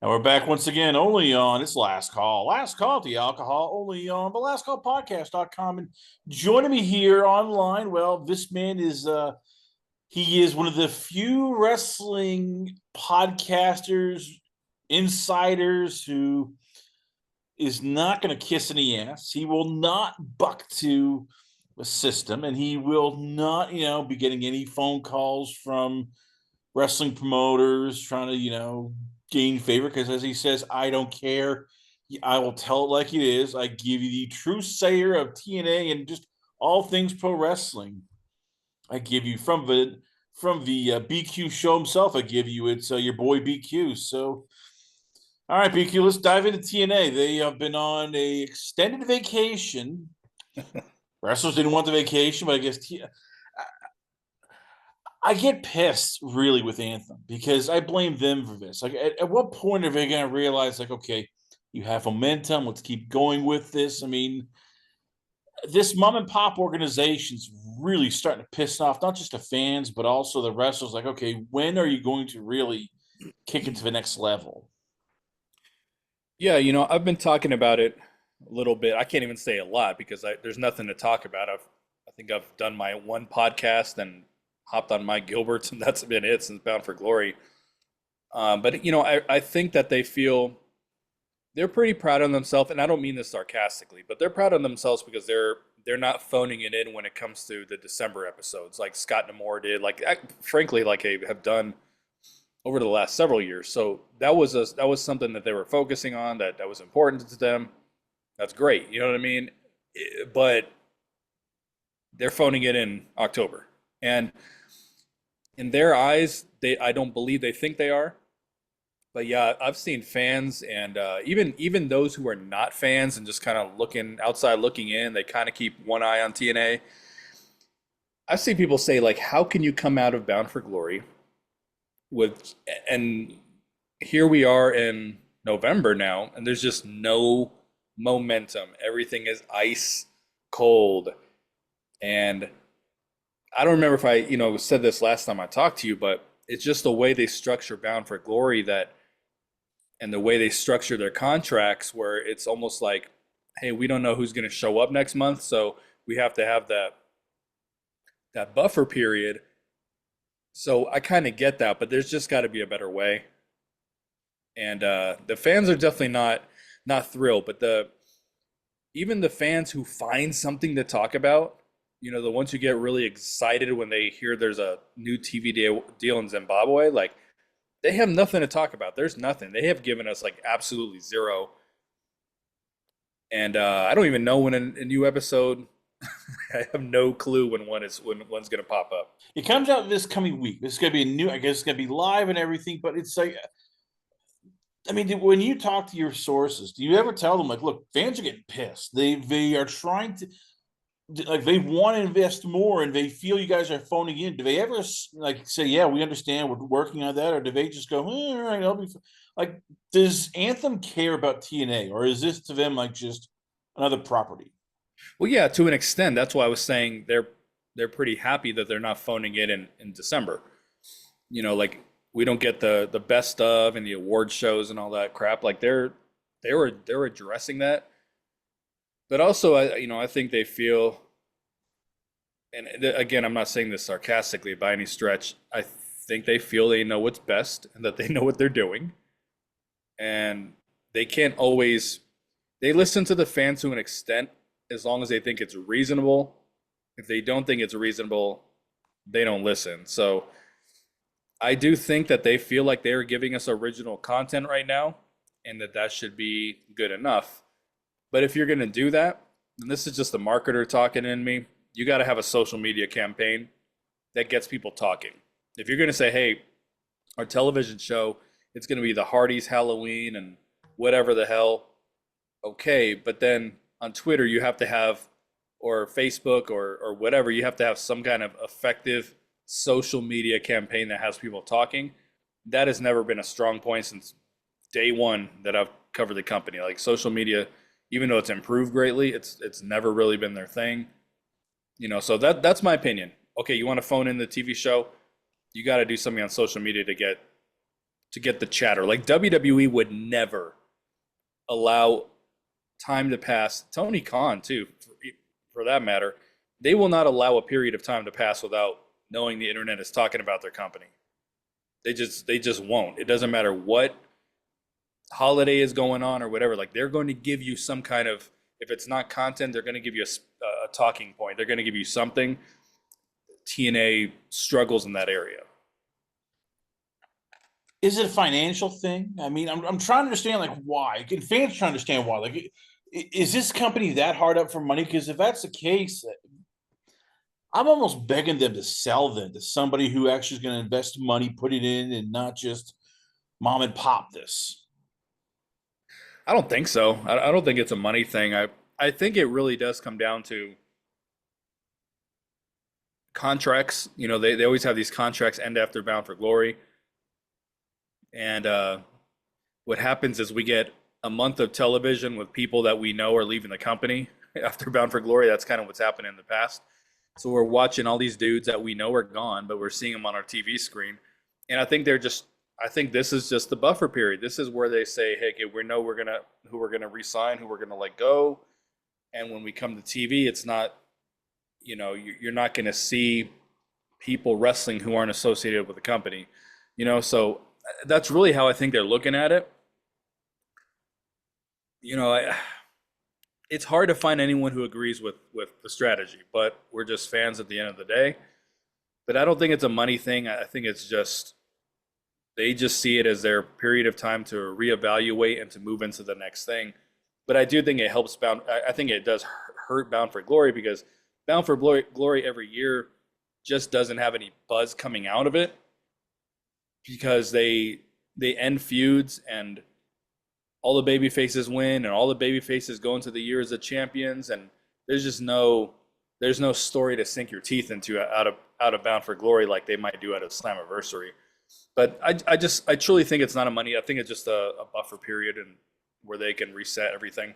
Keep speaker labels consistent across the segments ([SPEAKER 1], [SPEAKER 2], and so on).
[SPEAKER 1] And we're back once again, only on it's Last Call. Last Call at the Alcohol, only on the lastcallpodcast.com. And joining me here online, well, this man is he is one of the few wrestling podcasters, insiders who is not going to kiss any ass. He will not buck to a system, and he will not, be getting any phone calls from wrestling promoters trying to, gain favor. Because as he says, I don't care. I will tell it like it is. I give you the true sayer of TNA and just all things pro wrestling. I give you from the BQ show himself. I give you it's your boy BQ. So all right, BQ, let's dive into TNA. They have been on a extended vacation. Wrestlers didn't want the vacation, but I guess I get pissed really with Anthem because I blame them for this. Like, at what point are they going to realize, like, okay, you have momentum, let's keep going with this? I mean, this mom and pop organization's really starting to piss off not just the fans, but also the wrestlers. Like, okay, when are you going to really kick it to the next level?
[SPEAKER 2] Yeah, I've been talking about it a little bit. I can't even say a lot because there's nothing to talk about. I think I've done my one podcast and hopped on Mike Gilbert's, and that's been it since Bound for Glory. But I think that they're pretty proud of themselves, and I don't mean this sarcastically, but they're proud of themselves because they're not phoning it in when it comes to the December episodes, like Scott Namor did, frankly, like they have done over the last several years. So that was something that they were focusing on that was important to them. That's great. You know what I mean? But they're phoning it in October. And in their eyes, I don't believe they think they are. But yeah, I've seen fans and even those who are not fans and just kind of looking outside, looking in, they kind of keep one eye on TNA. I've seen people say like, "How can you come out of Bound for Glory with and here we are in November now, and there's just no momentum. Everything is ice cold." And I don't remember if I, said this last time I talked to you, but it's just the way they structure Bound for Glory and the way they structure their contracts where it's almost like, hey, we don't know who's going to show up next month, so we have to have that buffer period. So I kind of get that, but there's just got to be a better way. And the fans are definitely not thrilled, but the even the fans who find something to talk about, the ones who get really excited when they hear there's a new TV deal in Zimbabwe, like they have nothing to talk about. There's nothing. They have given us like absolutely zero. And I don't even know when a new episode. I have no clue when one's gonna pop up.
[SPEAKER 1] It comes out this coming week. This is going to be a new, I guess it's going to be live and everything, but it's like, I mean, when you talk to your sources, do you ever tell them like, look, fans are getting pissed. They are trying to like they want to invest more, and they feel you guys are phoning in. Do they ever like say, yeah, we understand, we're working on that, or do they just go, all right, I'll be like, does Anthem care about TNA, or is this to them like just another property?
[SPEAKER 2] Well, yeah, to an extent. That's why I was saying they're pretty happy that they're not phoning it in December. Like we don't get the best of and the award shows and all that crap. Like they're addressing that, but also I think they feel, and again, I'm not saying this sarcastically by any stretch. I think they feel they know what's best and that they know what they're doing, and they can't always. They listen to the fans to an extent as long as they think it's reasonable. If they don't think it's reasonable, they don't listen. So I do think that they feel like they're giving us original content right now and that should be good enough. But if you're going to do that, and this is just the marketer talking in me, you got to have a social media campaign that gets people talking. If you're going to say, hey, our television show, it's going to be the Hardy's Halloween and whatever the hell, okay. But then on Twitter, you have to have, or Facebook or whatever, you have to have some kind of effective social media campaign that has people talking. That has never been a strong point since day one that I've covered the company. Like social media, even though it's improved greatly, it's never really been their thing. So that's my opinion. Okay, you want to phone in the TV show, you got to do something on social media to get the chatter. Like WWE would never allow time to pass. Tony Khan too, for that matter, they will not allow a period of time to pass without knowing the internet is talking about their company. They just won't. It doesn't matter what holiday is going on or whatever. Like they're going to give you some kind of, if it's not content, they're going to give you a talking point. They're going to give you something. TNA struggles in that area.
[SPEAKER 1] Is it a financial thing? I mean, I'm trying to understand like why. Can fans trying to understand why? Like, is this company that hard up for money? Because if that's the case, I'm almost begging them to sell them to somebody who actually is going to invest money, put it in, and not just mom and pop this.
[SPEAKER 2] I don't think so. I don't think it's a money thing. I think it really does come down to contracts. You know, they always have these contracts end after Bound for Glory. And what happens is we get a month of television with people that we know are leaving the company after Bound for Glory. That's kind of what's happened in the past. So we're watching all these dudes that we know are gone, but we're seeing them on our TV screen. And I think this is just the buffer period. This is where they say, hey, we know who we're gonna re-sign, who we're gonna let go. And when we come to TV, it's not, you're not gonna see people wrestling who aren't associated with the company. So that's really how I think they're looking at it. It's hard to find anyone who agrees with the strategy, but we're just fans at the end of the day. But I don't think it's a money thing. I think it's just they just see it as their period of time to reevaluate and to move into the next thing. But I do think it helps Bound. I think it does hurt Bound for Glory because Bound for Glory every year just doesn't have any buzz coming out of it because they end feuds and all the baby faces win and all the baby faces go into the year as the champions, and there's no story to sink your teeth into out of Bound for Glory like they might do at a Slammiversary. But I truly think it's not a money. I think it's just a buffer period and where they can reset everything.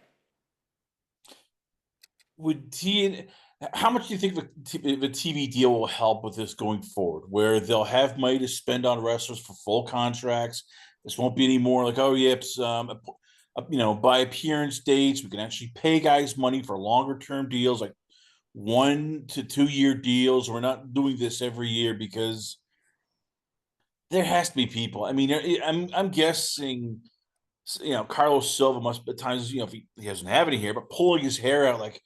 [SPEAKER 1] How much do you think the TV deal will help with this going forward? Where they'll have money to spend on wrestlers for full contracts. This won't be any more like, oh yeah, it's by appearance dates. We can actually pay guys money for longer term deals, like 1 to 2 year deals. We're not doing this every year because there has to be people. I mean, I'm guessing, Carlos Silva must at times, if he doesn't have any hair, but pulling his hair out like,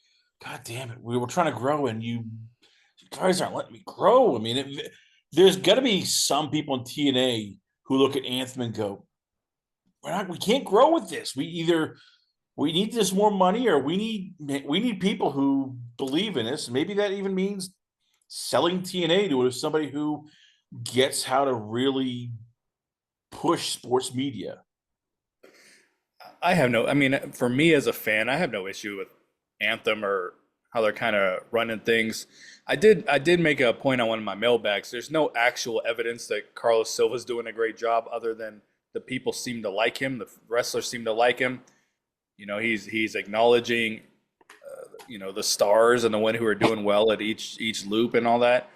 [SPEAKER 1] God damn it, we were trying to grow and you guys aren't letting me grow. I mean, there's got to be some people in TNA who look at Anthem and go, we can't grow with this. We need this more money, or we need people who believe in this. And maybe that even means selling TNA to somebody who gets how to really push sports media.
[SPEAKER 2] For me as a fan, I have no issue with Anthem or how they're kind of running things. I did make a point on one of my mailbags. There's no actual evidence that Carlos Silva's doing a great job other than the people seem to like him. The wrestlers seem to like him. He's acknowledging, the stars and the one who are doing well at each loop and all that.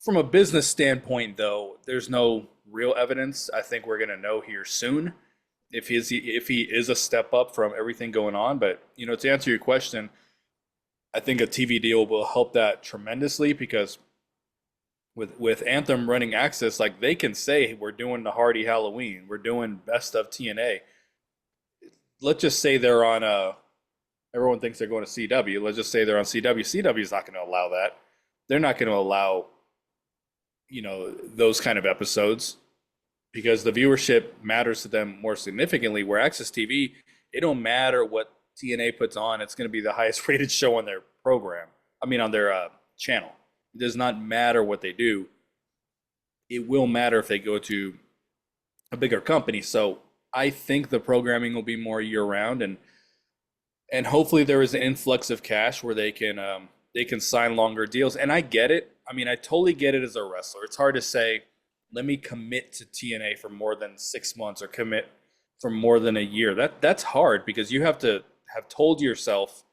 [SPEAKER 2] From a business standpoint, though, there's no real evidence. I think we're going to know here soon if he is a step up from everything going on. But, to answer your question, I think a TV deal will help that tremendously because with Anthem running Access, like they can say we're doing the Hardy Halloween, we're doing Best of TNA. Let's just say they're on everyone thinks they're going to CW. Let's just say they're on CW. CW is not going to allow that. They're not going to allow those kind of episodes because the viewership matters to them more significantly. Where Access TV, it don't matter what TNA puts on, it's going to be the highest rated show on their program. On their channel. It does not matter what they do. It will matter if they go to a bigger company. So I think the programming will be more year round, and hopefully there is an influx of cash where they can sign longer deals. And I get it. I totally get it as a wrestler. It's hard to say, let me commit to TNA for more than 6 months or commit for more than a year. That's hard because you have to have told yourself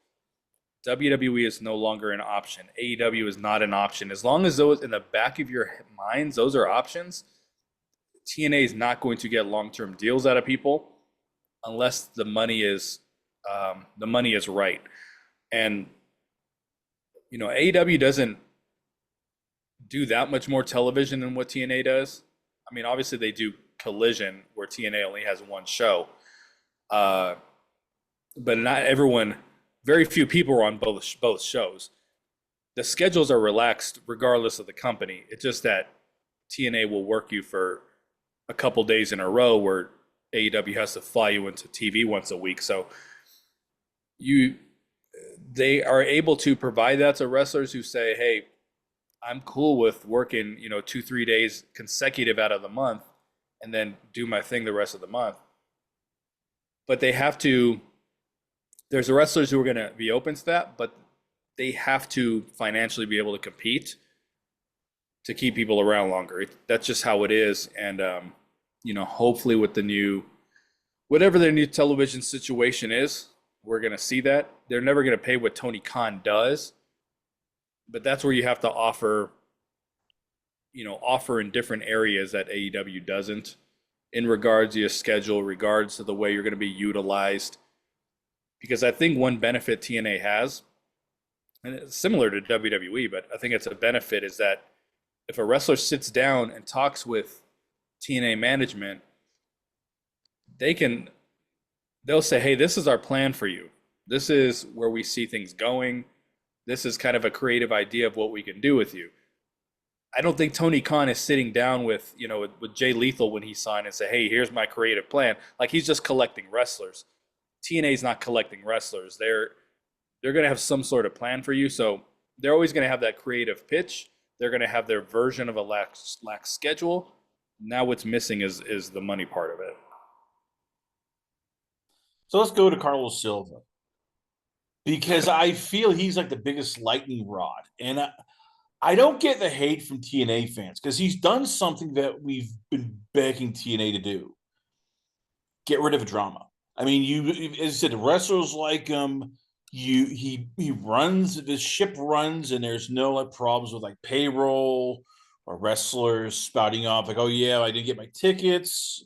[SPEAKER 2] WWE is no longer an option. AEW is not an option. As long as those in the back of your minds, those are options, TNA is not going to get long-term deals out of people unless the money is right. And AEW doesn't do that much more television than what TNA does. I mean, obviously they do Collision, where TNA only has one show, uh, but not everyone. Very few people are on both shows. The schedules are relaxed regardless of the company. It's just that TNA will work you for a couple days in a row, where AEW has to fly you into TV once a week. So they are able to provide that to wrestlers who say, "Hey, I'm cool with working, 2-3 days consecutive out of the month, and then do my thing the rest of the month." But they have to. There's wrestlers who are going to be open to that, but they have to financially be able to compete to keep people around longer. That's just how it is. And hopefully with whatever their new television situation is, we're going to see that. They're never going to pay what Tony Khan does, but that's where you have to offer in different areas that AEW doesn't, in regards to your schedule, regards to the way you're going to be utilized. Because I think one benefit TNA has, and it's similar to WWE, but I think it's a benefit, is that if a wrestler sits down and talks with TNA management, they'll say, "Hey, this is our plan for you. This is where we see things going. This is kind of a creative idea of what we can do with you." I don't think Tony Khan is sitting down with Jay Lethal when he signed and say, "Hey, here's my creative plan." Like, he's just collecting wrestlers. TNA is not collecting wrestlers. They're going to have some sort of plan for you. So they're always going to have that creative pitch. They're going to have their version of a lax schedule. Now what's missing is the money part of it.
[SPEAKER 1] So let's go to Carlos Silva, because I feel he's like the biggest lightning rod. And I don't get the hate from TNA fans, because he's done something that we've been begging TNA to do: get rid of a drama. I mean, as you said, the wrestlers like him. He runs, the ship runs, and there's no like problems with like payroll or wrestlers spouting off like, "Oh yeah, I didn't get my tickets."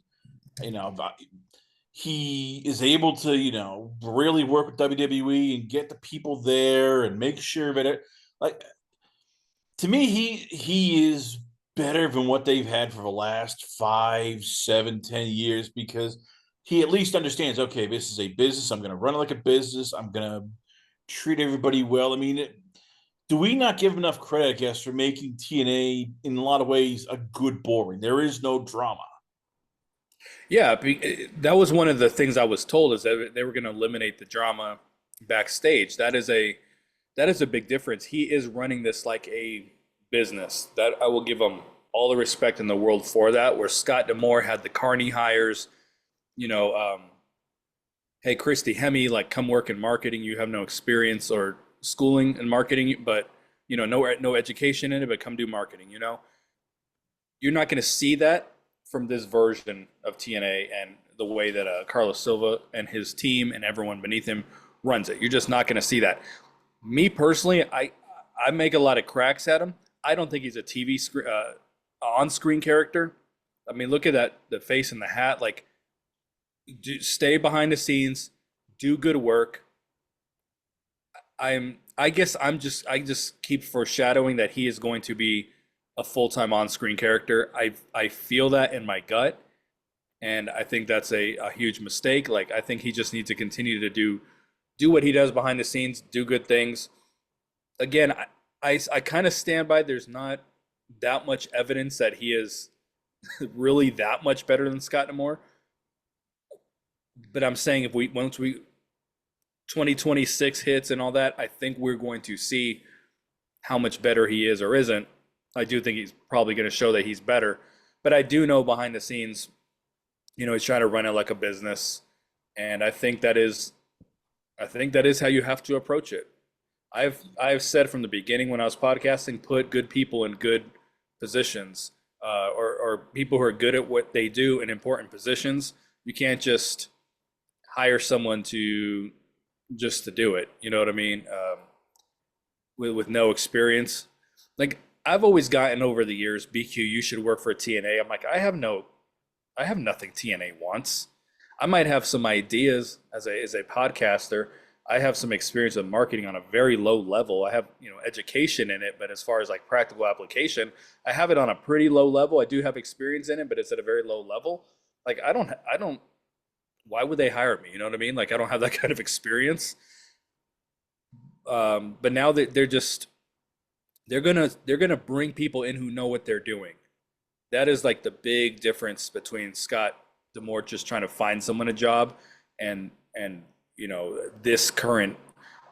[SPEAKER 1] He is able to really work with WWE and get the people there and make sure that like, to me, he is better than what they've had for the last 5, 7, 10 years, because he at least understands, okay, this is a business. I'm going to run it like a business. I'm going to treat everybody well. I mean, do we not give enough credit, I guess, for making TNA in a lot of ways a good boring? There is no drama.
[SPEAKER 2] Yeah, that was one of the things I was told, is that they were going to eliminate the drama backstage. That is a big difference. He is running this like a business. That I will give him all the respect in the world for that. Where Scott D'Amore had the Carney hires, "Hey, Christy Hemme, like, come work in marketing. You have no experience or schooling in marketing, but no education in it, but come do marketing." You're not going to see that from this version of TNA and the way that Carlos Silva and his team and everyone beneath him runs it. You're just not going to see that. Me personally, I make a lot of cracks at him. I don't think he's a TV on-screen character. I mean, look at the face and the hat. Like, stay behind the scenes, do good work. I just keep foreshadowing that he is going to be a full-time on-screen character. I feel that in my gut, and I think that's a huge mistake. Like, I think he just needs to continue to do what he does behind the scenes, do good things. Again, I kind of stand by, there's not that much evidence that he is really that much better than Scott D'Amore. But I'm saying, once 2026 hits and all that, I think we're going to see how much better he is or isn't. I do think he's probably going to show that he's better, but I do know behind the scenes, he's trying to run it like a business, and I think that is how you have to approach it. I've said from the beginning when I was podcasting, put good people in good positions, or people who are good at what they do in important positions. You can't just hire someone to do it. You know what I mean? With no experience. Like, I've always gotten over the years, BQ, you should work for TNA. I'm like, I have no I have nothing TNA wants. I might have some ideas as a podcaster. I have some experience with marketing on a very low level. I have, education in it, but as far as like practical application, I have it on a pretty low level. I do have experience in it, but it's at a very low level. Like I don't why would they hire me? You know what I mean? Like I don't have that kind of experience. But now that they're gonna bring people in who know what they're doing. That is like the big difference between Scott Demore just trying to find someone a job and this current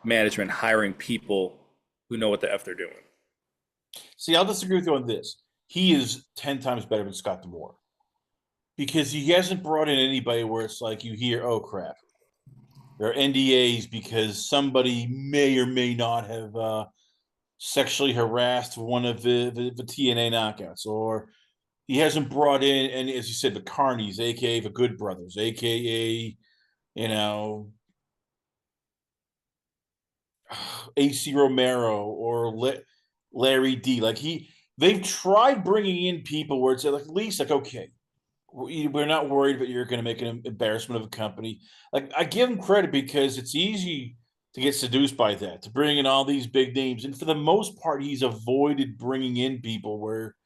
[SPEAKER 2] management hiring people who know what the f they're doing.
[SPEAKER 1] See, I'll disagree with you on this. He is 10 times better than Scott Demore because he hasn't brought in anybody where it's like you hear, oh crap, there are NDAs because somebody may or may not have sexually harassed one of the TNA knockouts, or he hasn't brought in, and as you said, the Carnies, aka the Good Brothers, aka you know AC Romero or Larry D. They've tried bringing in people where it's like at least like okay, we're not worried that you're going to make an embarrassment of a company. Like I give him credit because it's easy to get seduced by that, to bring in all these big names, and for the most part, he's avoided bringing in people where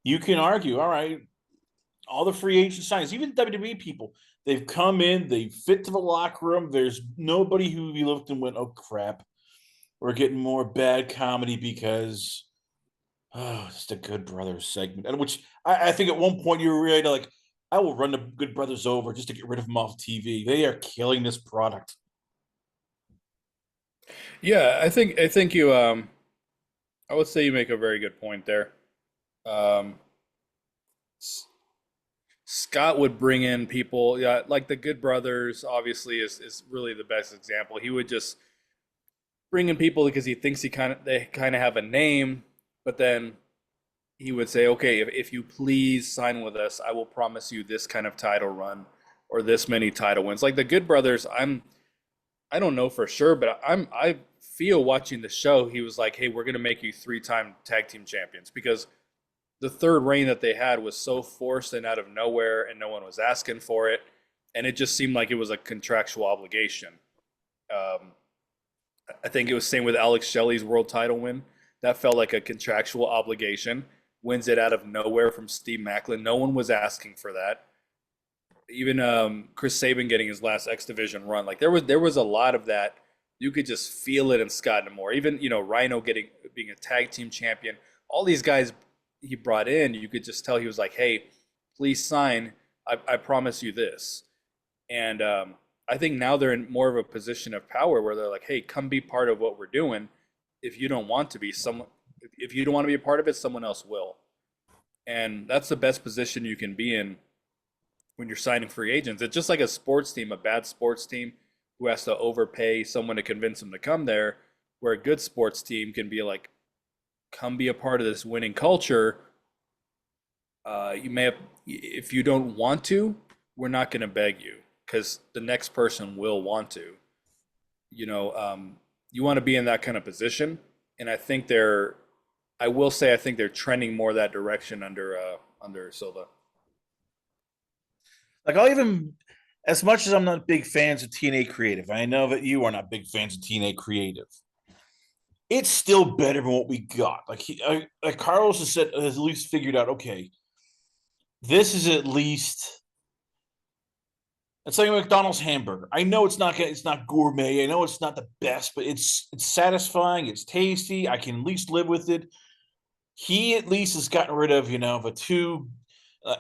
[SPEAKER 1] you can argue, all right, all the free agent signings, even WWE people, they've come in, they fit to the locker room. There's nobody who we looked and went, oh crap, we're getting more bad comedy because it's the Good Brothers segment, and which I think at one point you were ready to like, I will run the Good Brothers over just to get rid of them off TV. They are killing this product.
[SPEAKER 2] Yeah, I think you I would say you make a very good point there. Um, Scott would bring in people, yeah, like the Good Brothers. Obviously, is really the best example. He would just bring in people because he thinks they kind of have a name, but then he would say, okay, if you please sign with us, I will promise you this kind of title run or this many title wins. Like the Good Brothers, I don't know for sure, but I feel watching the show, he was like, hey, we're gonna make you 3-time tag team champions because the third reign that they had was so forced and out of nowhere, and no one was asking for it, and it just seemed like it was a contractual obligation. Um, I think it was same with Alex Shelley's world title win. That felt like a contractual obligation. Wins it out of nowhere from Steve Macklin. No one was asking for that. Even Chris Sabin getting his last X Division run, like there was a lot of that. You could just feel it in Scott D'Amore. Even Rhino being a tag team champion. All these guys he brought in, you could just tell he was like, "Hey, please sign. I promise you this." And I think now they're in more of a position of power where they're like, "Hey, come be part of what we're doing. If you don't want to be someone, if you don't want to be a part of it, someone else will." And that's the best position you can be in when you're signing free agents. It's just like a sports team, a bad sports team who has to overpay someone to convince them to come there, where a good sports team can be like, come be a part of this winning culture. You may have, if you don't want to, we're not going to beg you because the next person will want to. You want to be in that kind of position, and I will say, I think they're trending more that direction under Silva.
[SPEAKER 1] Like I'll even, as much as I'm not big fans of TNA Creative, I know that you are not big fans of TNA Creative. It's still better than what we got. Like Carlos has at least figured out. Okay, this is at least it's like a McDonald's hamburger. I know it's not gourmet. I know it's not the best, but it's satisfying. It's tasty. I can at least live with it. He at least has gotten rid of the two.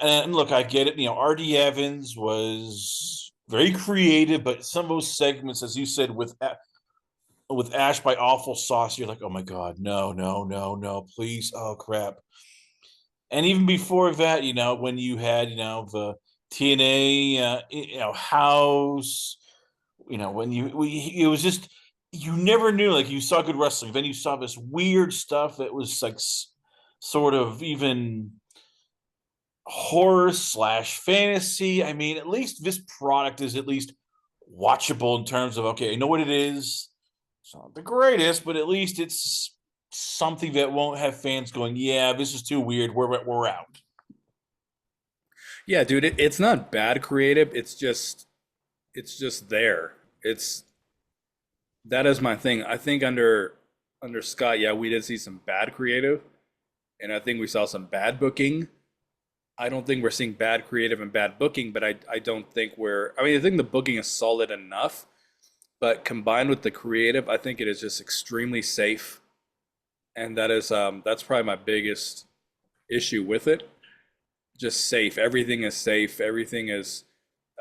[SPEAKER 1] And look, I get it. RD Evans was very creative, but some of those segments, as you said, with Ash by Awful Sauce, you're like, oh my god, no, no, no, no, please, oh crap. And even before that, when you had the TNA, House, when it was just you never knew. Like you saw good wrestling, then you saw this weird stuff that was like sort of even horror/fantasy. I mean, at least this product is at least watchable in terms of okay, I know what it is. It's not the greatest, but at least it's something that won't have fans going, "Yeah, this is too weird. We're out."
[SPEAKER 2] Yeah, dude, it's not bad creative. It's just there. It's that is my thing. I think under Scott, yeah, we did see some bad creative, and I think we saw some bad booking. I don't think we're seeing bad creative and bad booking, but I don't think we're. I mean, I think the booking is solid enough, but combined with the creative, I think it is just extremely safe, and that's probably my biggest issue with it. Just safe. Everything is safe. Everything is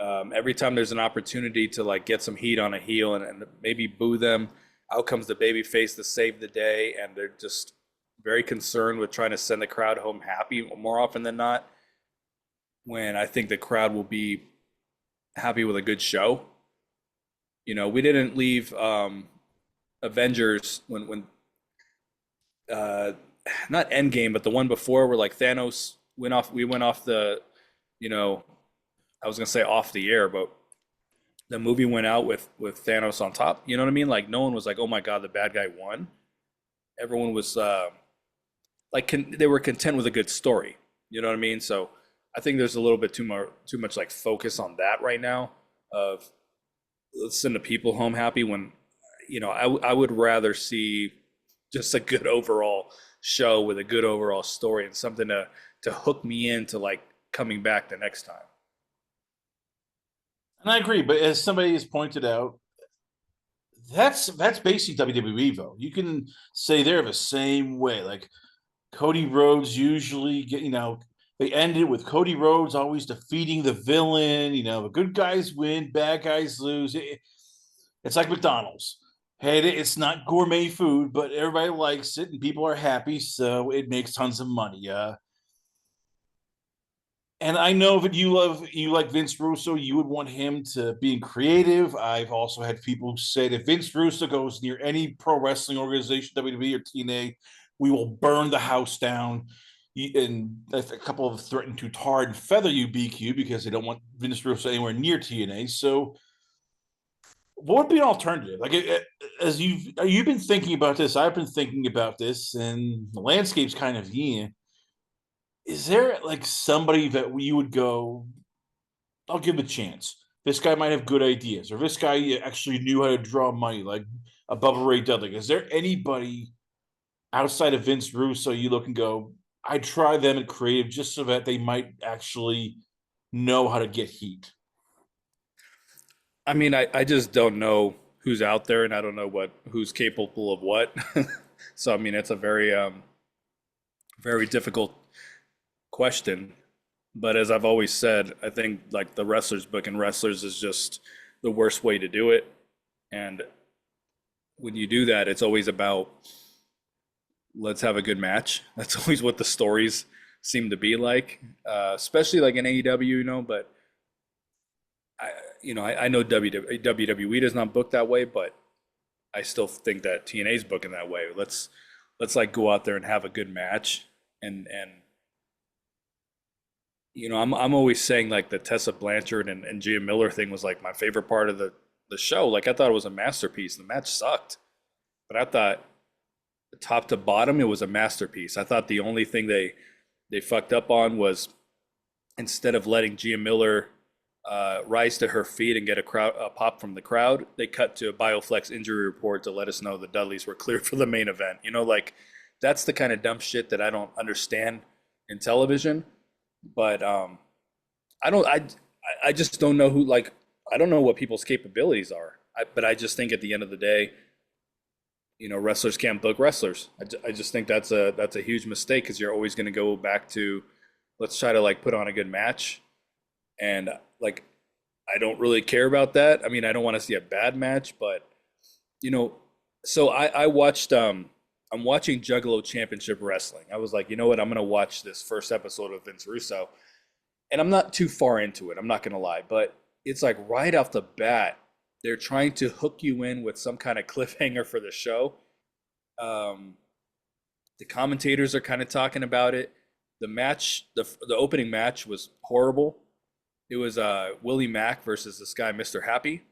[SPEAKER 2] every time there's an opportunity to like get some heat on a heel and maybe boo them, out comes the baby face to save the day, and they're just very concerned with trying to send the crowd home happy more often than not. When I think the crowd will be happy with a good show. We didn't leave Avengers when uh, not Endgame, but the one before where like Thanos went off. We went off the, you know, I was gonna say off the air, but the movie went out with Thanos on top. You know what I mean? Like no one was like, "Oh my God, the bad guy won." Everyone was they were content with a good story. You know what I mean? So I think there's a little bit too much like focus on that right now. Of let's send the people home happy when I would rather see just a good overall show with a good overall story and something to hook me into like coming back the next time.
[SPEAKER 1] And I agree, but as somebody has pointed out, that's basically WWE though. You can say they're the same way. Like Cody Rhodes usually they ended with Cody Rhodes always defeating the villain. The good guys win, bad guys lose. It's like McDonald's. Hey, it's not gourmet food, but everybody likes it and people are happy, so it makes tons of money. And I know that you like Vince Russo, you would want him to be creative. I've also had people say that if Vince Russo goes near any pro wrestling organization, WWE or TNA, we will burn the house down. And a couple of threatened to tar and feather you, BQ, because they don't want Vince Russo anywhere near TNA. So, what would be an alternative? Like, as you've been thinking about this, I've been thinking about this, and the landscape's kind of is there like somebody that you would go, I'll give him a chance. This guy might have good ideas, or this guy actually knew how to draw money, like a Bubba Ray Dudley. Is there anybody outside of Vince Russo you look and go, I'd try them in creative just so that they might actually know how to get heat?
[SPEAKER 2] I mean, I just don't know who's out there, and I don't know who's capable of what. So I mean, it's a very difficult question. But as I've always said, I think like the wrestlers book and wrestlers is just the worst way to do it. And when you do that, it's always about let's have a good match. That's always what the stories seem to be like, especially like in AEW, But I know WWE does not book that way, but I still think that TNA's booking that way. Let's like go out there and have a good match, and I'm always saying like the Tessa Blanchard and Gia Miller thing was like my favorite part of the show. Like I thought it was a masterpiece. The match sucked, but I thought top to bottom it was a masterpiece. I thought the only thing they fucked up on was instead of letting Gia Miller rise to her feet and get a pop from the crowd, they cut to a Bioflex injury report to let us know the Dudleys were cleared for the main event. Like that's the kind of dumb shit that I don't understand in television. But I don't I just don't know who like I don't know what people's capabilities are. But I just think at the end of the day, wrestlers can't book wrestlers. I just think that's a huge mistake because you're always going to go back to let's try to like put on a good match. And like I don't really care about that. I mean, I don't want to see a bad match, but you know, so I watched I'm watching Juggalo Championship Wrestling. I was like, you know what, I'm gonna watch this first episode of Vince Russo. And I'm not too far into it, I'm not gonna lie, but it's like right off the bat, they're trying to hook you in with some kind of cliffhanger for the show. Um, the commentators are kind of talking about it. The opening match was horrible. It was Willie Mack versus this guy, Mr. Happy.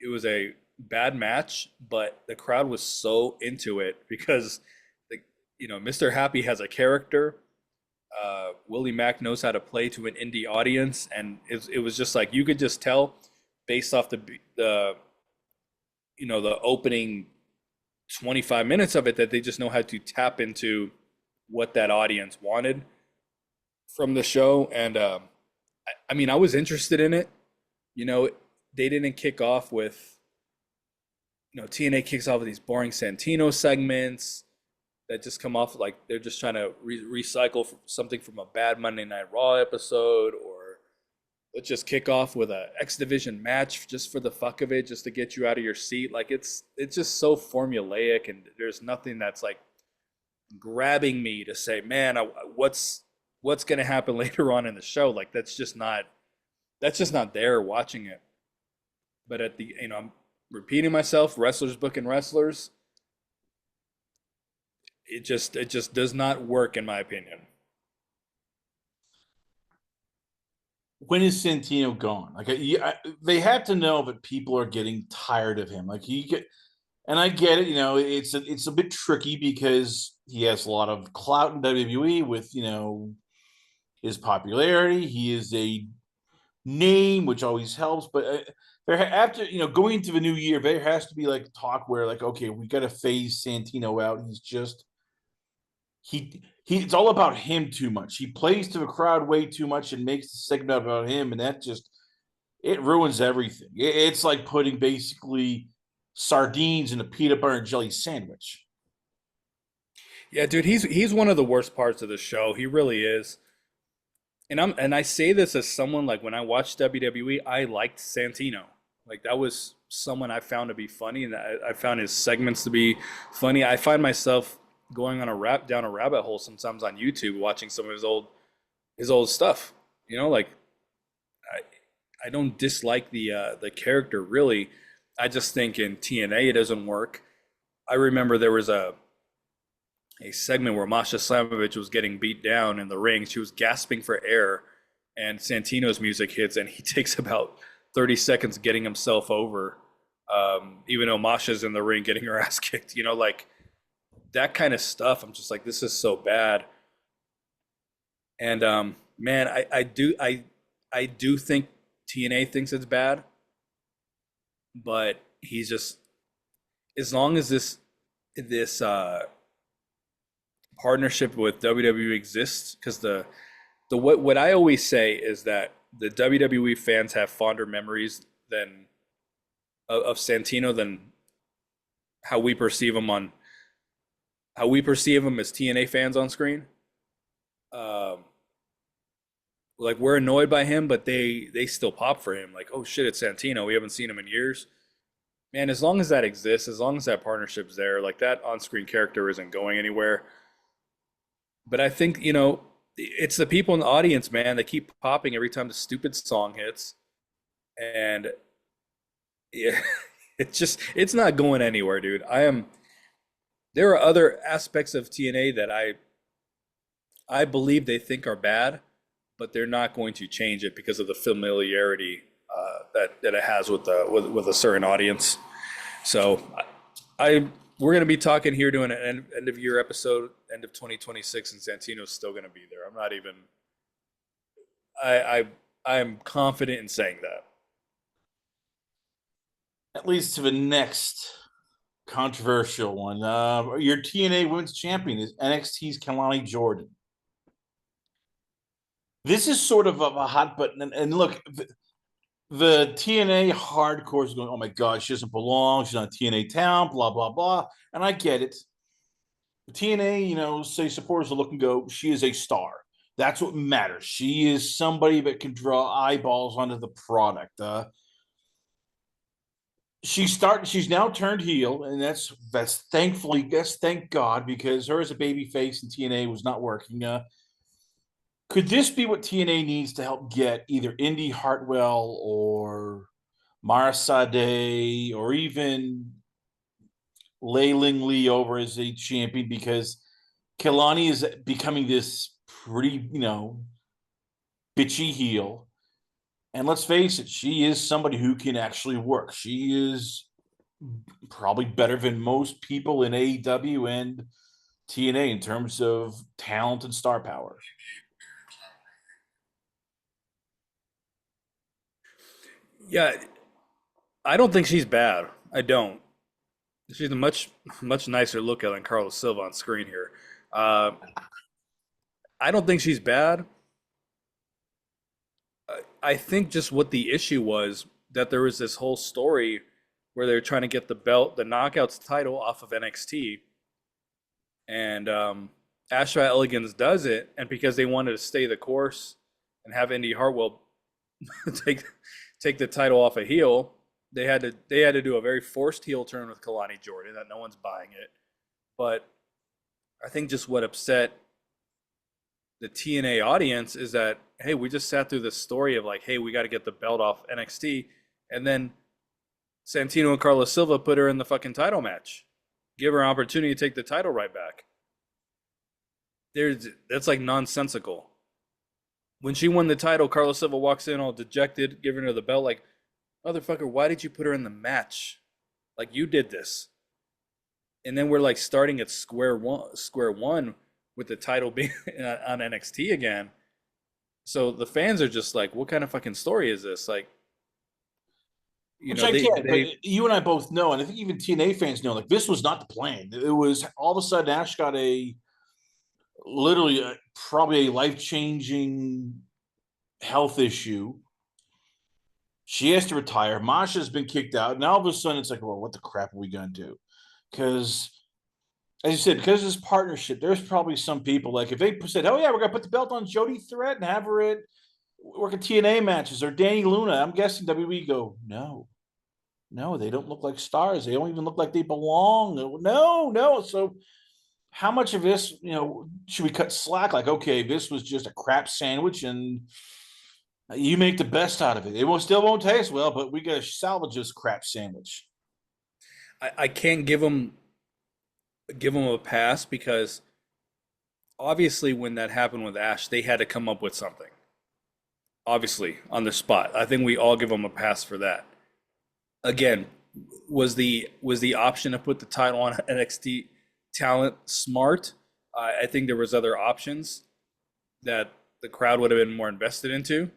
[SPEAKER 2] It was a bad match, but the crowd was so into it because, Mr. Happy has a character, Willie Mack knows how to play to an indie audience, and it was just like you could just tell based off the the opening 25 minutes of it that they just know how to tap into what that audience wanted from the show. And I mean, I was interested in it. You know, they didn't kick off with, TNA kicks off with these boring Santino segments that just come off like they're just trying to recycle something from a bad Monday Night Raw episode, or let's just kick off with a X Division match just for the fuck of it, just to get you out of your seat. Like it's just so formulaic, and there's nothing that's like grabbing me to say, man, what's going to happen later on in the show. Like that's just not there watching it. But at the I'm repeating myself, wrestlers booking wrestlers. It just does not work in my opinion.
[SPEAKER 1] When is Santino gone? Like they had to know that people are getting tired of him. Like and I get it. It's a bit tricky because he has a lot of clout in WWE with his popularity. He is a name, which always helps. But after going into the new year, there has to be like talk where like, okay, we got to phase Santino out. He's just it's all about him too much. He plays to the crowd way too much and makes the segment about him, and that just it ruins everything. It's like putting basically sardines in a peanut butter and jelly sandwich.
[SPEAKER 2] Yeah, dude, he's one of the worst parts of the show. He really is. And I say this as someone like when I watched WWE, I liked Santino. Like that was someone I found to be funny, and I found his segments to be funny. I find myself going on down a rabbit hole sometimes on YouTube watching some of his old stuff. Like I don't dislike the character really. I just think in TNA it doesn't work. I remember there was a segment where Masha Slamovich was getting beat down in the ring. She was gasping for air, and Santino's music hits, and he takes about 30 seconds getting himself over, even though Masha's in the ring getting her ass kicked. Like that kind of stuff. I'm just like, this is so bad. And man, I do think TNA thinks it's bad, but he's just, as long as this partnership with WWE exists, because the what I always say is that the WWE fans have fonder memories than of Santino than how we perceive him as TNA fans on screen. Like we're annoyed by him, but they still pop for him. Like, oh shit, it's Santino. We haven't seen him in years. Man, as long as that exists, as long as that partnership's there, like that on-screen character isn't going anywhere. But I think, it's the people in the audience, man, that keep popping every time the stupid song hits. And yeah, it's not going anywhere, dude. There are other aspects of TNA that I believe they think are bad, but they're not going to change it because of the familiarity that it has with a certain audience. So we're going to be talking here doing an end of year episode, end of 2026, and Santino's still going to be there. I'm not even. I'm confident in saying that.
[SPEAKER 1] That leads to the next controversial one. Your TNA Women's Champion is NXT's Kelani Jordan. This is sort of a hot button, and look, the TNA hardcore is going, oh my God, she doesn't belong. She's on TNA Town, blah, blah, blah. And I get it. The TNA, say supporters will look and go, she is a star. That's what matters. She is somebody that can draw eyeballs onto the product. She's now turned heel, and that's thank God, because her as a baby face in TNA was not working. Could this be what TNA needs to help get either Indy Hartwell or Mara Sade or even Lei Ling Lee over as a champion? Because Kelani is becoming this pretty, bitchy heel. And let's face it, she is somebody who can actually work. She is probably better than most people in AEW and TNA in terms of talent and star power?
[SPEAKER 2] Yeah, I don't think she's bad. I don't. She's a much nicer look at than Carlos Silva on screen here. Uh, I don't think she's bad. I think just what the issue was that there was this whole story where they're trying to get the belt, the Knockouts title off of NXT, and Ashley Elegance does it, and because they wanted to stay the course and have Indy Hartwell take take the title off a heel, they had to do a very forced heel turn with Kelani Jordan that no one's buying it. But I think just what upset the TNA audience is that, hey, we just sat through this story of like, hey, we got to get the belt off NXT, and then Santino and Carlos Silva put her in the fucking title match, give her an opportunity to take the title right back. That's like nonsensical. When she won the title, Carlos Silva walks in all dejected, giving her the belt, like, motherfucker, why did you put her in the match? Like, you did this. And then we're like starting at square one with the title being on NXT again. So the fans are just like, what kind of fucking story is this? Like,
[SPEAKER 1] Which I get, but you and I both know, and I think even TNA fans know, like this was not the plan. It was all of a sudden Ash got probably a life-changing health issue. She has to retire. Masha's been kicked out. Now all of a sudden it's like, well, what the crap are we gonna do? Because as you said, because of this partnership, there's probably some people like if they said, "Oh yeah, we're gonna put the belt on Jody Threat and have her work at TNA matches," or Danny Luna, I'm guessing WWE go, no, they don't look like stars. They don't even look like they belong. No. So how much of this, should we cut slack? Like, okay, this was just a crap sandwich, and you make the best out of it. Still won't taste well, but we gotta salvage this crap sandwich.
[SPEAKER 2] I can't give them a pass because obviously when that happened with Ash, they had to come up with something. Obviously, on the spot. I think we all give them a pass for that. Again, was the option to put the title on NXT talent smart? I think there was other options that the crowd would have been more invested into,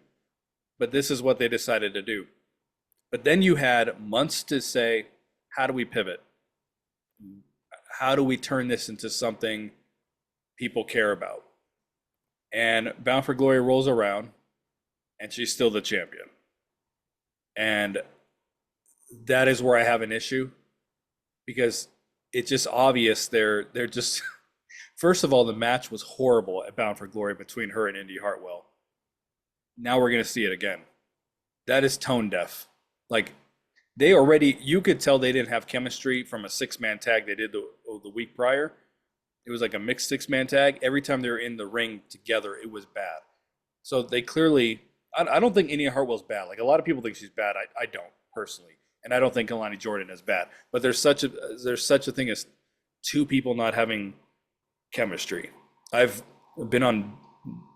[SPEAKER 2] but this is what they decided to do. But then you had months to say, how do we pivot? How do we turn this into something people care about? And Bound for Glory rolls around, and she's still the champion. And that is where I have an issue because it's just obvious they're just first of all, the match was horrible at Bound for Glory between her and Indy Hartwell. Now we're gonna see it again. That is tone deaf. Like you could tell they didn't have chemistry from a 6-man tag they did the week prior. It was like a mixed 6-man tag. Every time they were in the ring together, it was bad. So they clearly, I don't think Indy Hartwell's bad. Like a lot of people think she's bad. I don't personally, and I don't think Kelani Jordan is bad. But there's such a thing as two people not having chemistry. I've been on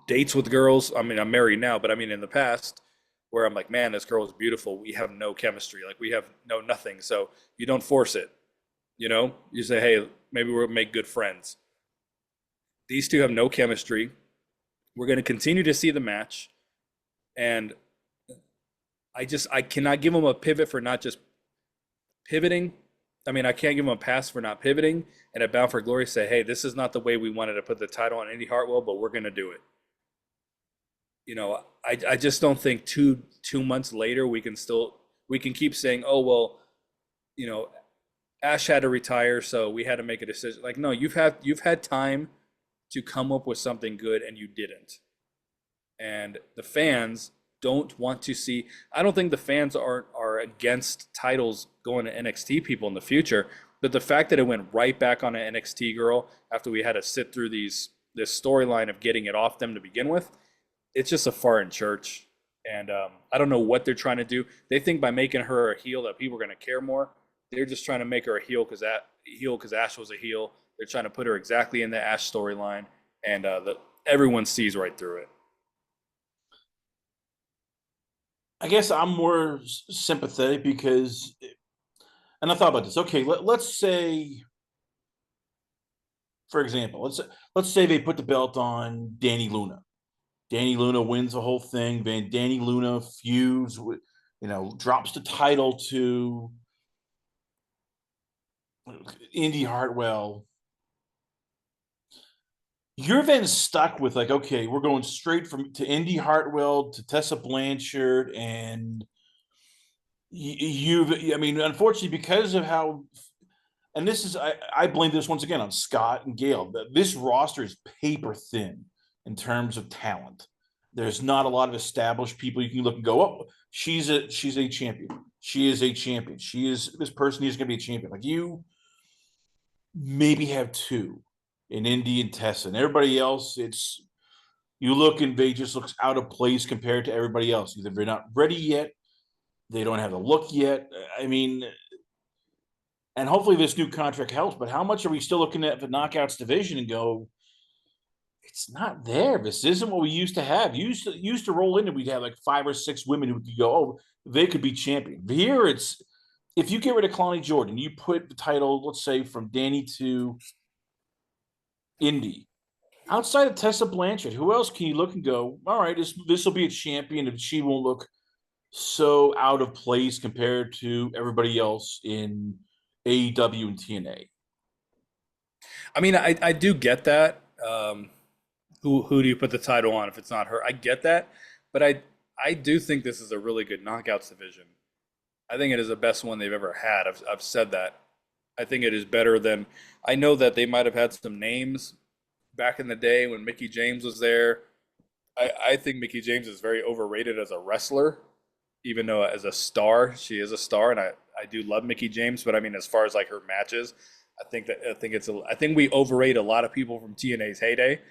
[SPEAKER 2] dates with girls. I mean, I'm married now, but I mean in the past where I'm like, man, this girl is beautiful. We have no chemistry. Like we have no nothing. So you don't force it. You say, hey, maybe we'll make good friends. These two have no chemistry. We're going to continue to see the match. And I cannot give them a pivot for not just pivoting. I mean, I can't give them a pass for not pivoting. And at Bound for Glory say, hey, this is not the way we wanted to put the title on Indy Hartwell, but we're going to do it. I just don't think 2 months later we can keep saying, oh well, Ash had to retire, so we had to make a decision. Like, no, you've had time to come up with something good and you didn't. And the fans don't want to see. I don't think the fans are against titles going to NXT people in the future, but the fact that it went right back on an NXT girl after we had to sit through this storyline of getting it off them to begin with, it's just a foreign church. And I don't know what they're trying to do. They think by making her a heel that people are going to care more. They're just trying to make her a heel because Ash was a heel. They're trying to put her exactly in the Ash storyline, and everyone sees right through it.
[SPEAKER 1] I guess I'm more sympathetic because, and I thought about this. Okay, let's say For example, let's say they put the belt on Danny Luna. Danny Luna wins the whole thing. Then Danny Luna feuds with, drops the title to Indy Hartwell. You're then stuck with like, okay, we're going straight from to Indy Hartwell to Tessa Blanchard, and I mean, unfortunately, because of how, and this is, I blame this once again on Scott and Gail. This roster is paper thin in terms of talent. There's not a lot of established people you can look and go, oh, she's a champion. She is a champion. She is this person who's going to be a champion. Like you maybe have two in Indy and Tessa, and everybody else, it's you look and they just looks out of place compared to everybody else. Either they're not ready yet, they don't have the look yet. I mean, and hopefully this new contract helps. But how much are we still looking at the knockouts division and go, it's not there. This isn't what we used to have. Used to roll in and we'd have like 5 or 6 women who could go, oh, they could be champion. But here it's if you get rid of Kelani Jordan, you put the title, let's say, from Danny to Indy. Outside of Tessa Blanchard, who else can you look and go, all right, this will be a champion and she won't look so out of place compared to everybody else in AEW and TNA.
[SPEAKER 2] I mean, I do get that. Who do you put the title on if it's not her? I get that, but I do think this is a really good knockouts division. I think it is the best one they've ever had. I've said that. I think it is better than I know that they might have had some names back in the day when Mickey James was there. I think Mickey James is very overrated as a wrestler, even though as a star, she is a star, and I do love Mickey James, but I mean, as far as like her matches, I think we overrate a lot of people from TNA's heyday,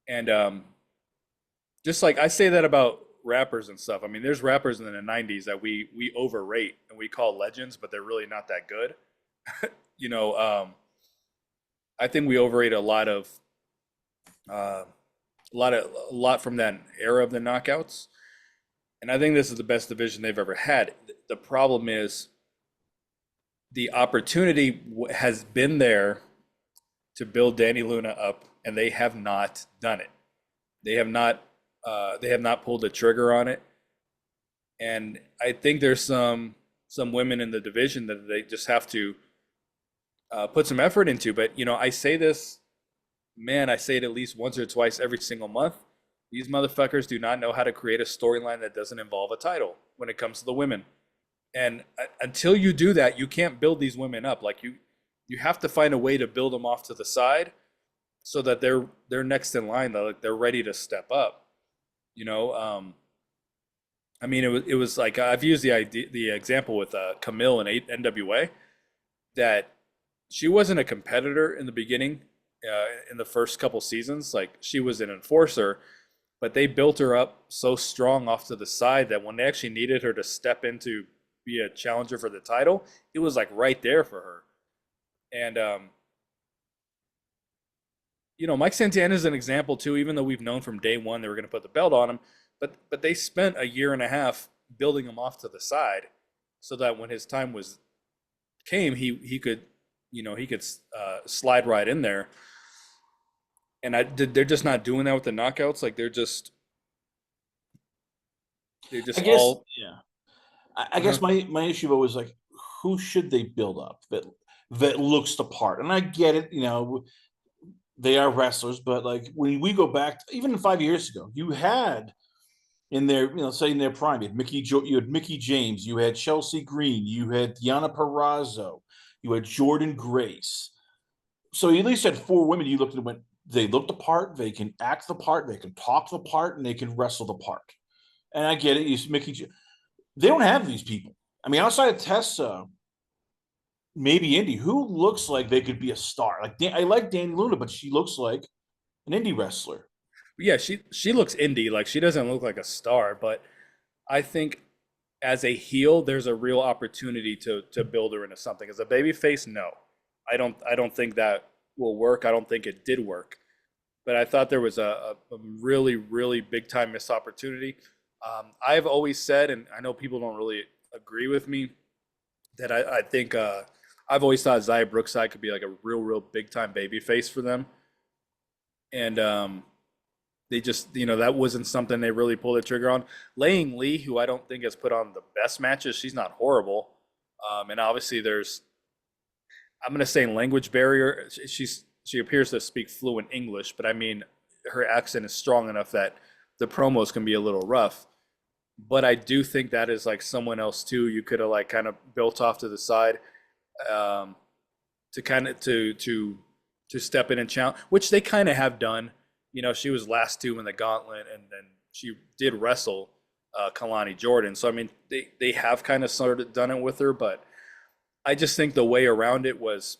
[SPEAKER 2] and just like I say that about rappers and stuff. I mean, there's rappers in the '90s that we overrate and we call legends, but they're really not that good. you know, I think we overrate uh, a lot from that era of the knockouts, and I think this is the best division they've ever had. The problem is the opportunity has been there to build Danny Luna up, and they have not done it. They have not. They have not pulled the trigger on it, and I think there's some women in the division that they just have to put some effort into. But I say this, man, I say it at least once or twice every single month. These motherfuckers do not know how to create a storyline that doesn't involve a title when it comes to the women. And until you do that, you can't build these women up. Like you have to find a way to build them off to the side so that they're next in line. They're ready to step up. I mean, it was like I've used the example with Camille in NWA that she wasn't a competitor in the beginning, in the first couple seasons. Like she was an enforcer, but they built her up so strong off to the side that when they actually needed her to step into be a challenger for the title, it was like right there for her. And Mike Santana is an example too. Even though we've known from day one they were going to put the belt on him, but they spent a year and a half building him off to the side, so that when his time came, he could slide right in there. And they're just not doing that with the knockouts. Like they're
[SPEAKER 1] I
[SPEAKER 2] just
[SPEAKER 1] guess,
[SPEAKER 2] all.
[SPEAKER 1] yeah. I
[SPEAKER 2] Uh-huh.
[SPEAKER 1] guess my issue was like, who should they build up that looks the part? And I get it, they are wrestlers, but like when we go back, even 5 years ago, you had in their, say in their prime, you had Mickey James, you had Chelsea Green, you had Diana Perrazzo, you had Jordan Grace. So you at least had 4 women you looked at and went, they look the part, they can act the part, they can talk the part, and they can wrestle the part. And I get it. They don't have these people. I mean, outside of Tessa, maybe Indy, who looks like they could be a star. Like I like Danny Luna, but she looks like an indie wrestler.
[SPEAKER 2] Yeah, she looks indie. Like she doesn't look like a star, but I think as a heel, there's a real opportunity to build her into something. As a baby face, no, I don't think that will work. I don't think it did work. But I thought there was a really really big time missed opportunity. I've always said, and I know people don't really agree with me, that I think I've always thought Xia Brookside could be like a real big time baby face for them, and they just that wasn't something they really pulled the trigger on. Laying Lee, who I don't think has put on the best matches, she's not horrible, and obviously there's I'm going to say language barrier. She appears to speak fluent English, but I mean her accent is strong enough that the promos can be a little rough. But I do think that is like someone else too. You could have like kind of built off to the side um, to kind of to step in and challenge, which they kind of have done. She was last two in the gauntlet, and then she did wrestle Kelani Jordan. So I mean, they have kind of sort of done it with her, but I just think the way around it was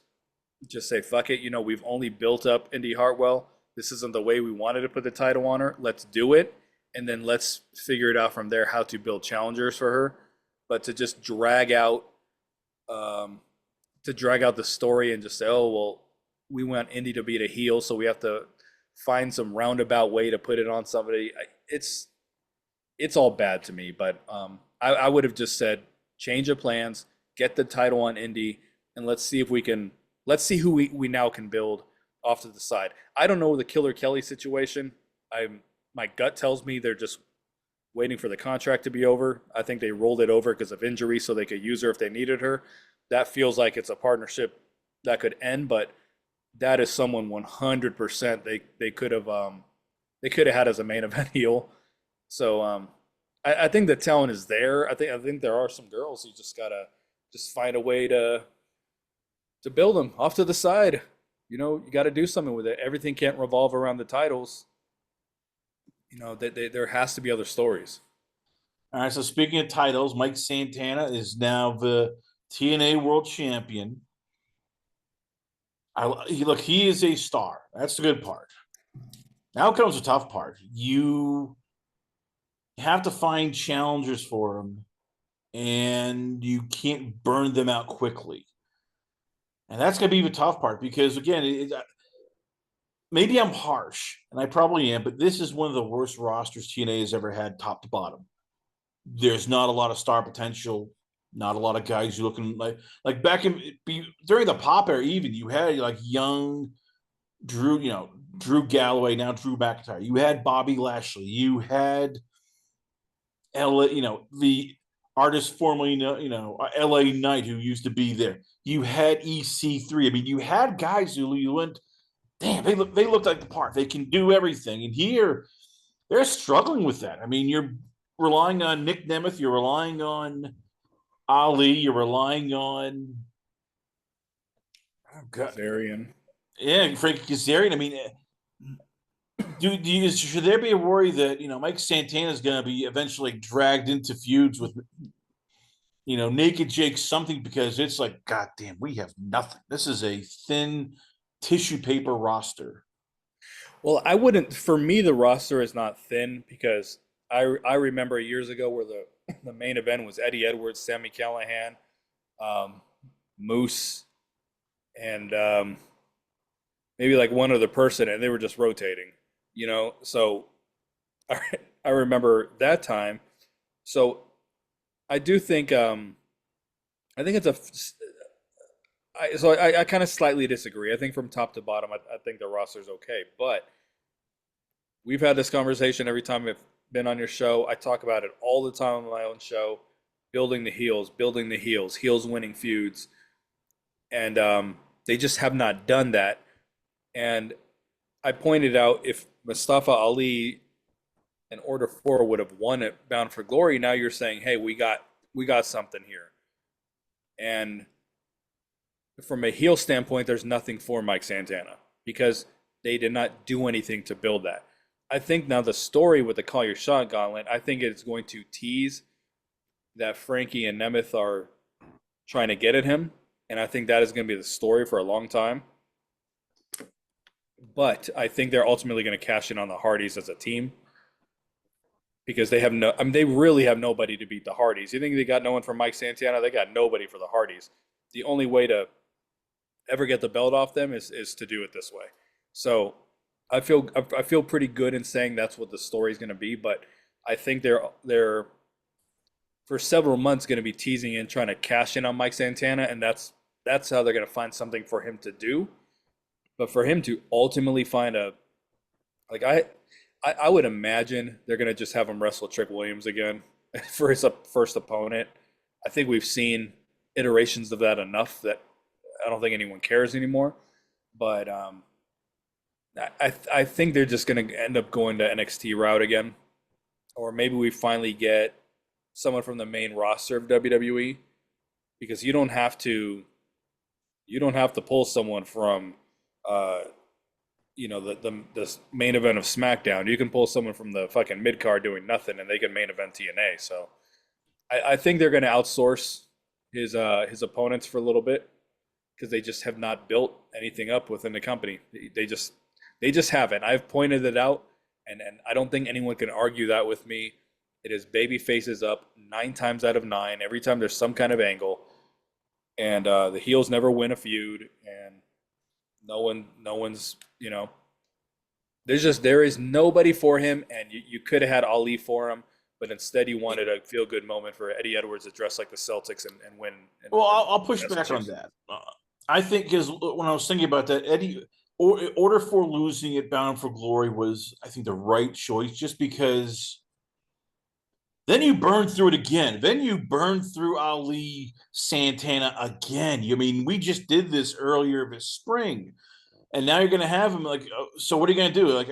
[SPEAKER 2] just say fuck it. We've only built up Indy Hartwell. This isn't the way we wanted to put the title on her. Let's do it, and then let's figure it out from there how to build challengers for her. But to just drag out the story and just say, oh well, we want Indy to be the heel, so we have to find some roundabout way to put it on somebody. It's all bad to me. But I would have just said change of plans, get the title on Indy, and let's see who we now can build off to the side. I don't know the Killer Kelly situation. My gut tells me they're just waiting for the contract to be over. I think they rolled it over because of injury so they could use her if they needed her. That feels like it's a partnership that could end, but that is someone 100% they could have had as a main event heel. So I think the talent is there. I think there are some girls who just gotta just find a way to build them off to the side. You got to do something with it. Everything can't revolve around the titles. There has to be other stories.
[SPEAKER 1] All right. So speaking of titles, Mike Santana is now the TNA World Champion. He is a star. That's the good part. Now comes the tough part. You have to find challengers for him, and you can't burn them out quickly. And that's going to be the tough part because, again, maybe I'm harsh, and I probably am, but this is one of the worst rosters TNA has ever had top to bottom. There's not a lot of star potential, not a lot of guys who looking like back during the pop era, even you had like young Drew Galloway, now Drew McIntyre. You had Bobby Lashley. You had the artist formerly, LA Knight, who used to be there. You had EC3. I mean, you had guys who you went, damn, they look like the part. They can do everything. And here, they're struggling with that. I mean, you're relying on Nick Nemeth. You're relying on Ali. You're relying on
[SPEAKER 2] Kazarian.
[SPEAKER 1] Yeah, Frankie Kazarian. I mean, should there be a worry that Mike Santana is going to be eventually dragged into feuds with Naked Jake something, because it's like, God damn, we have nothing. This is a thin tissue paper roster.
[SPEAKER 2] Well, I wouldn't. For me, the roster is not thin because I remember years ago where the main event was Eddie Edwards, Sami Callihan, Moose, and maybe like one other person, and they were just rotating. So I remember that time. So I do think I think I kind of slightly disagree. I think from top to bottom, I think the roster's okay, but we've had this conversation every time I've been on your show. I talk about it all the time on my own show, building the heels, heels winning feuds, and they just have not done that. And I pointed out if Mustafa Ali and Order 4 would have won it Bound for Glory, now you're saying, hey, we got something here. And from a heel standpoint, there's nothing for Mike Santana because they did not do anything to build that. I think now the story with the Call Your Shot gauntlet, I think it's going to tease that Frankie and Nemeth are trying to get at him. And I think that is going to be the story for a long time. But I think they're ultimately going to cash in on the Hardys as a team because they really have nobody to beat the Hardys. You think they got no one for Mike Santana? They got nobody for the Hardys. The only way to ever get the belt off them is to do it this way. So I feel pretty good in saying that's what the story is going to be. But I think they're for several months going to be teasing and trying to cash in on Mike Santana, and that's that's how they're going to find something for him to do. But for him to ultimately find a like I would imagine they're going to just have him wrestle Trick Williams again for his first opponent. I think we've seen iterations of that enough that I don't think anyone cares anymore. But I think they're just going to end up going to NXT route again, or maybe we finally get someone from the main roster of WWE, because you don't have to pull someone from uh, the main event of SmackDown. You can pull someone from the fucking mid card doing nothing, and they can main event TNA. So I think they're going to outsource his opponents for a little bit, because they just have not built anything up within the company. They just haven't. I've pointed it out, and I don't think anyone can argue that with me. It is baby faces up 9 times out of 9 every time there's some kind of angle, and the heels never win a feud, and no one's there is nobody for him, and you could have had Ali for him, but instead you wanted a feel good moment for Eddie Edwards to dress like the Celtics and win.
[SPEAKER 1] Well, I'll push back on that. I think because when I was thinking about that, Eddie, order for losing at Bound for Glory was, I think, the right choice, just because then you burn through it again. Then you burn through Ali Santana again. I mean, we just did this earlier this spring, and now you're going to have him so what are you going to do? Like,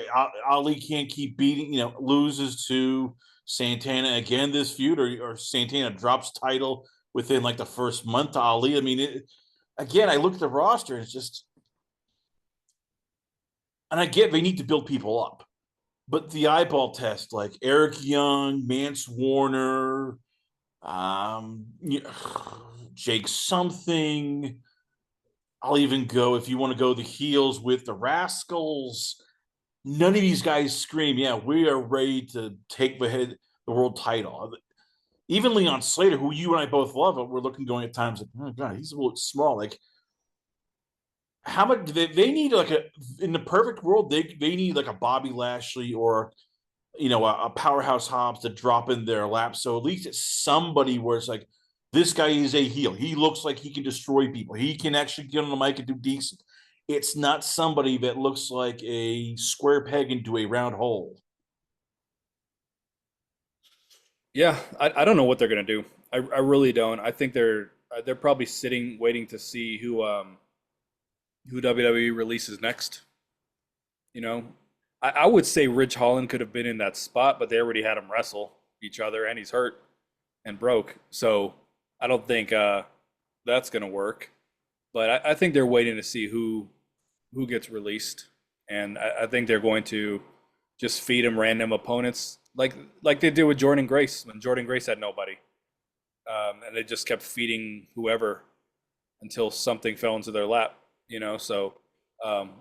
[SPEAKER 1] Ali can't keep beating, loses to Santana again this feud, or Santana drops title within like the first month to Ali. I mean, again, I look at the roster and it's just, and I get they need to build people up, but the eyeball test, like Eric Young, Mance Warner, Jake something. I'll even go, if you want to go the heels, with the Rascals. None of these guys scream, yeah, we are ready to take the world title. Even Leon Slater, who you and I both love, we're looking going at times like, oh god, he's a little small. Like, how much do they need? Like, in the perfect world, they need like a Bobby Lashley, or a powerhouse Hobbs to drop in their lap. So at least it's somebody where it's like, this guy is a heel. He looks like he can destroy people. He can actually get on the mic and do decent. It's not somebody that looks like a square peg into a round hole.
[SPEAKER 2] Yeah, I don't know what they're gonna do. I really don't. I think they're probably sitting waiting to see who WWE releases next. You know, I would say Ridge Holland could have been in that spot, but they already had him wrestle each other, and he's hurt and broke. So I don't think that's gonna work. But I think they're waiting to see who gets released, and I think they're going to just feed him random opponents, like they did with Jordan Grace when Jordan Grace had nobody, and they just kept feeding whoever until something fell into their lap. So and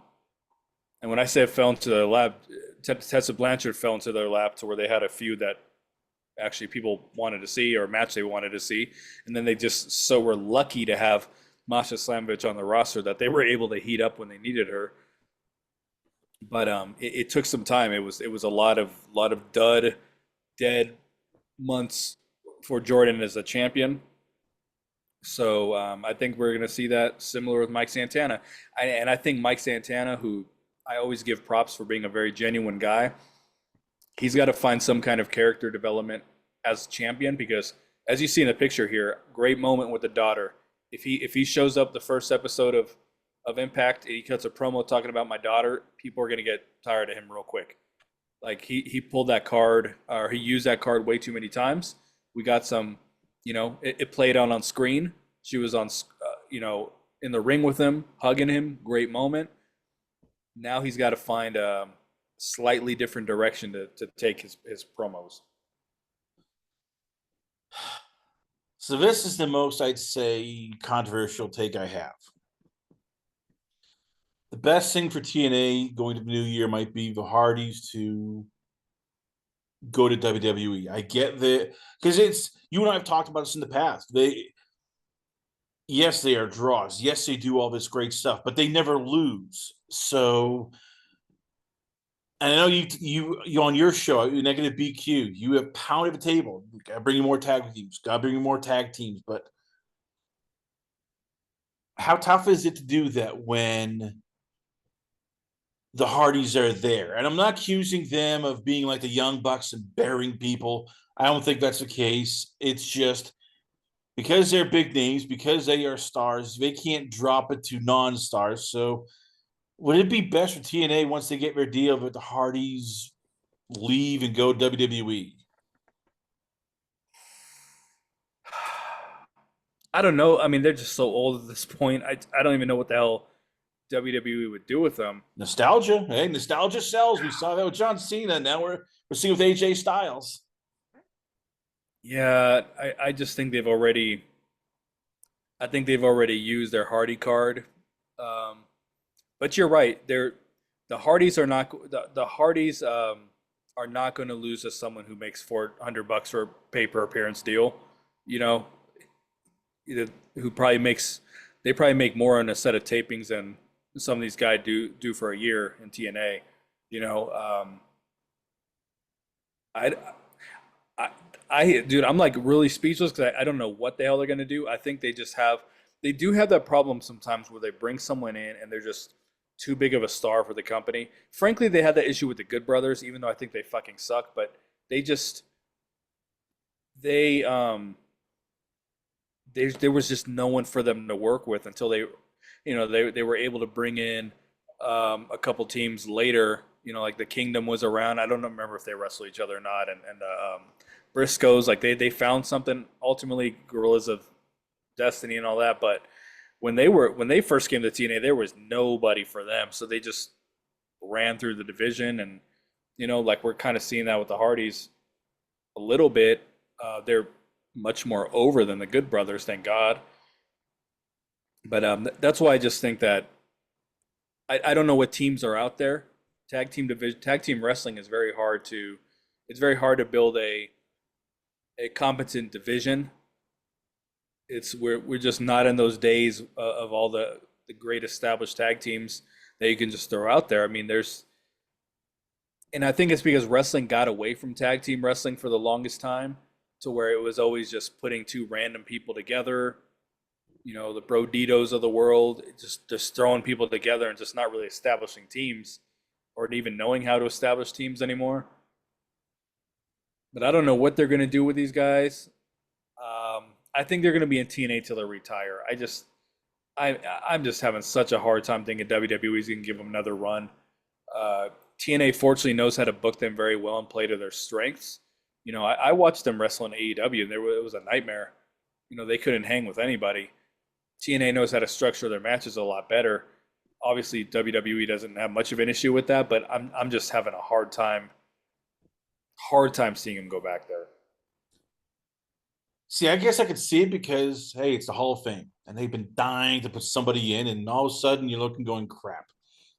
[SPEAKER 2] when I say it fell into their lap, Tessa Blanchard fell into their lap to where they had a feud that actually people wanted to see, or a match they wanted to see, and then they just so were lucky to have Masha Slamovich on the roster that they were able to heat up when they needed her. But it took some time. It was a lot of dead months for Jordan as a champion. So I think we're going to see that similar with Mike Santana, and I think Mike Santana, who I always give props for being a very genuine guy, he's got to find some kind of character development as champion, because as you see in the picture here, great moment with the daughter. If he shows up the first episode of Impact and he cuts a promo talking about my daughter, people are going to get tired of him real quick. Like, he pulled that card, or he used that card way too many times. We got some, it played out on screen. She was on, in the ring with him, hugging him. Great moment. Now he's got to find a slightly different direction to take his promos.
[SPEAKER 1] So this is the most, I'd say, controversial take I have. The best thing for TNA going to the new year might be the Hardys to go to WWE. I get that, because it's, you and I have talked about this in the past. Yes, they are draws. Yes, they do all this great stuff, but they never lose. So, and I know you on your show, Negative BQ, you have pounded the table. Got to bring you more tag teams. Got to bring you more tag teams. But how tough is it to do that when the Hardys are there? And I'm not accusing them of being like the Young Bucks and burying people. I don't think that's the case. It's just because they're big names, because they are stars, they can't drop it to non-stars. So would it be best for TNA once they get their deal that the Hardys leave and go WWE?
[SPEAKER 2] I don't know. I mean, they're just so old at this point. I don't even know what the hell WWE would do with them.
[SPEAKER 1] Nostalgia. Hey, nostalgia sells. We saw that with John Cena. Now we're seeing with AJ Styles.
[SPEAKER 2] Yeah, I just think they've already. I think they've already used their Hardy card. Um, but you're right. The Hardys are not the Hardys are not going to lose to someone who makes $400 for a pay per appearance deal. You know, either who probably makes they probably make more on a set of tapings than some of these guys do for a year in TNA. You know, I, I, dude, I'm like really speechless because I don't know what the hell they're gonna do. I think they do have that problem sometimes where they bring someone in and they're just too big of a star for the company. Frankly, they had that issue with the Good Brothers, even though I think they fucking suck. But they just they there was just no one for them to work with until they were able to bring in a couple teams later. You know, like the Kingdom was around. I don't remember if they wrestled each other or not. And Briscoes, like they found something. Ultimately, Gorillas of Destiny and all that. But when they first came to TNA, there was nobody for them. So they just ran through the division, and like we're kind of seeing that with the Hardys a little bit. They're much more over than the Good Brothers, thank God. But that's why I just think that I don't know what teams are out there. Tag team wrestling is very hard to. It's very hard to build a competent division. We're just not in those days of all the great established tag teams that you can just throw out there. I mean, and I think it's because wrestling got away from tag team wrestling for the longest time, to where it was always just putting two random people together, the Broditos of the world, just throwing people together and just not really establishing teams or even knowing how to establish teams anymore. But I don't know what they're going to do with these guys. I think they're going to be in TNA till they retire. I'm just having such a hard time thinking WWE's going to give them another run. TNA fortunately knows how to book them very well and play to their strengths. I watched them wrestle in AEW, and it was a nightmare. They couldn't hang with anybody. TNA knows how to structure their matches a lot better. Obviously, WWE doesn't have much of an issue with that, but I'm just having a hard time seeing them go back there.
[SPEAKER 1] See, I guess I could see it because hey, it's the Hall of Fame, and they've been dying to put somebody in, and all of a sudden you're looking going crap.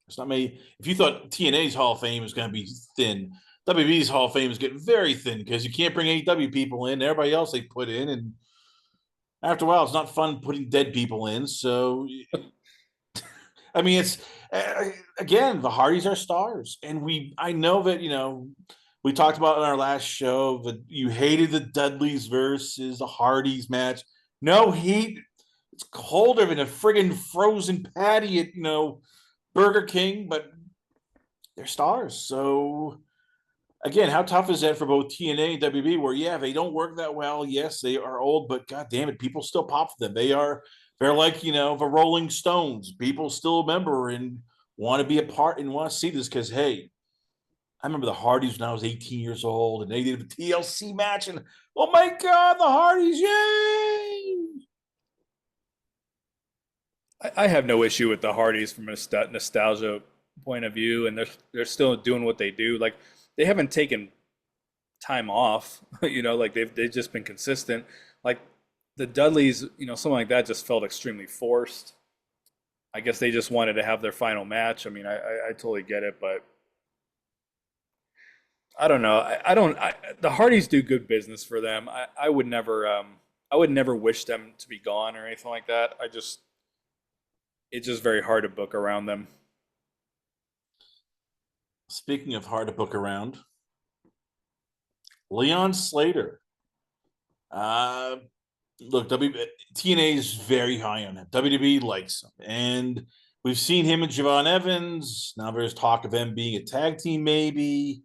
[SPEAKER 1] It's not many. If you thought TNA's Hall of Fame was going to be thin, WWE's Hall of Fame is getting very thin because you can't bring AEW people in. Everybody else they put in, and after a while, it's not fun putting dead people in. So, I mean, it's again the Hardys are stars, and I know that we talked about in our last show that you hated the Dudleys versus the Hardys match. No heat. It's colder than a friggin' frozen patty at Burger King, but they're stars. So again, how tough is that for both TNA and WB? Where yeah, they don't work that well. Yes, they are old, but god damn it, people still pop for them. They're like the Rolling Stones. People still remember and want to be a part and want to see this because hey, I remember the Hardys when I was 18 years old, and they did a TLC match, and oh my god, the Hardys, yay!
[SPEAKER 2] I have no issue with the Hardys from a nostalgia point of view, and they're still doing what they do. Like they haven't taken time off, like they've just been consistent. Like the Dudleys, something like that just felt extremely forced. I guess they just wanted to have their final match. I mean, I totally get it, but I don't know. The Hardys do good business for them. I would never wish them to be gone or anything like that. It's just very hard to book around them.
[SPEAKER 1] Speaking of hard to book around, Leon Slater. look, TNA is very high on him. WWE likes him, and we've seen him and Javon Evans. Now there's talk of them being a tag team, maybe.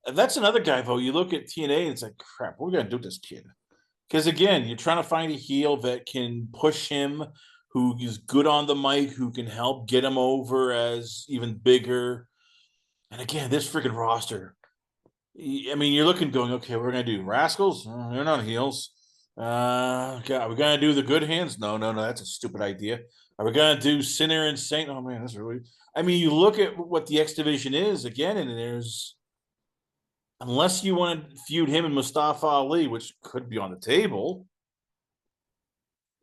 [SPEAKER 1] And that's another guy, though. You look at TNA, and it's like, crap. What are we gonna do with this kid? Because again, you're trying to find a heel that can push him, who is good on the mic, who can help get him over as even bigger. And again, this freaking roster. I mean, you're looking, going, okay, we're gonna do Rascals. They're not heels. Okay, are we gonna do the Good Hands? No, no, no. That's a stupid idea. Are we gonna do Sinner and Saint? Oh man, that's really. I mean, you look at what the X division is again, and there's unless you want to feud him and Mustafa Ali, which could be on the table.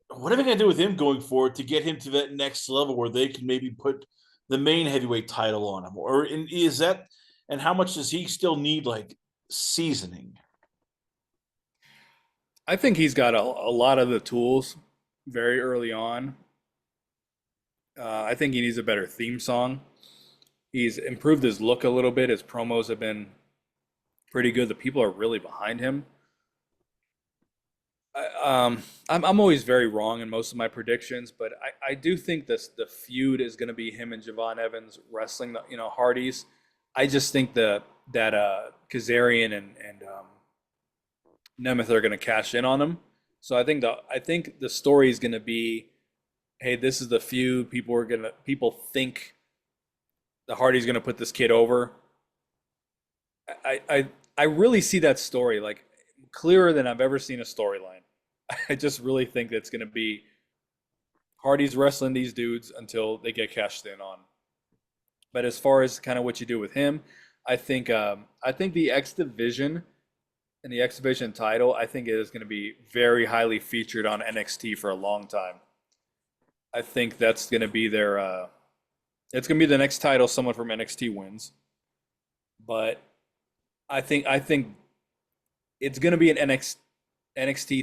[SPEAKER 1] What are they going to do with him going forward to get him to that next level where they can maybe put the main heavyweight title on him? Or is that, and how much does he still need like seasoning?
[SPEAKER 2] I think he's got a lot of the tools very early on. I think he needs a better theme song. He's improved his look a little bit. His promos have been pretty good. The people are really behind him. I'm always very wrong in most of my predictions, but I do think the feud is going to be him and Javon Evans wrestling the Hardys. I just think that Kazarian and Nemeth are going to cash in on him. So I think the story is going to be, hey, this is the feud. People think the Hardys going to put this kid over. I really see that story like clearer than I've ever seen a storyline. I just really think that's going to be Hardy's wrestling these dudes until they get cashed in on. But as far as kind of what you do with him, I think the X division and the X division title, I think it is going to be very highly featured on NXT for a long time. I think that's going to be it's going to be the next title someone from NXT wins. But I think it's going to be an NXT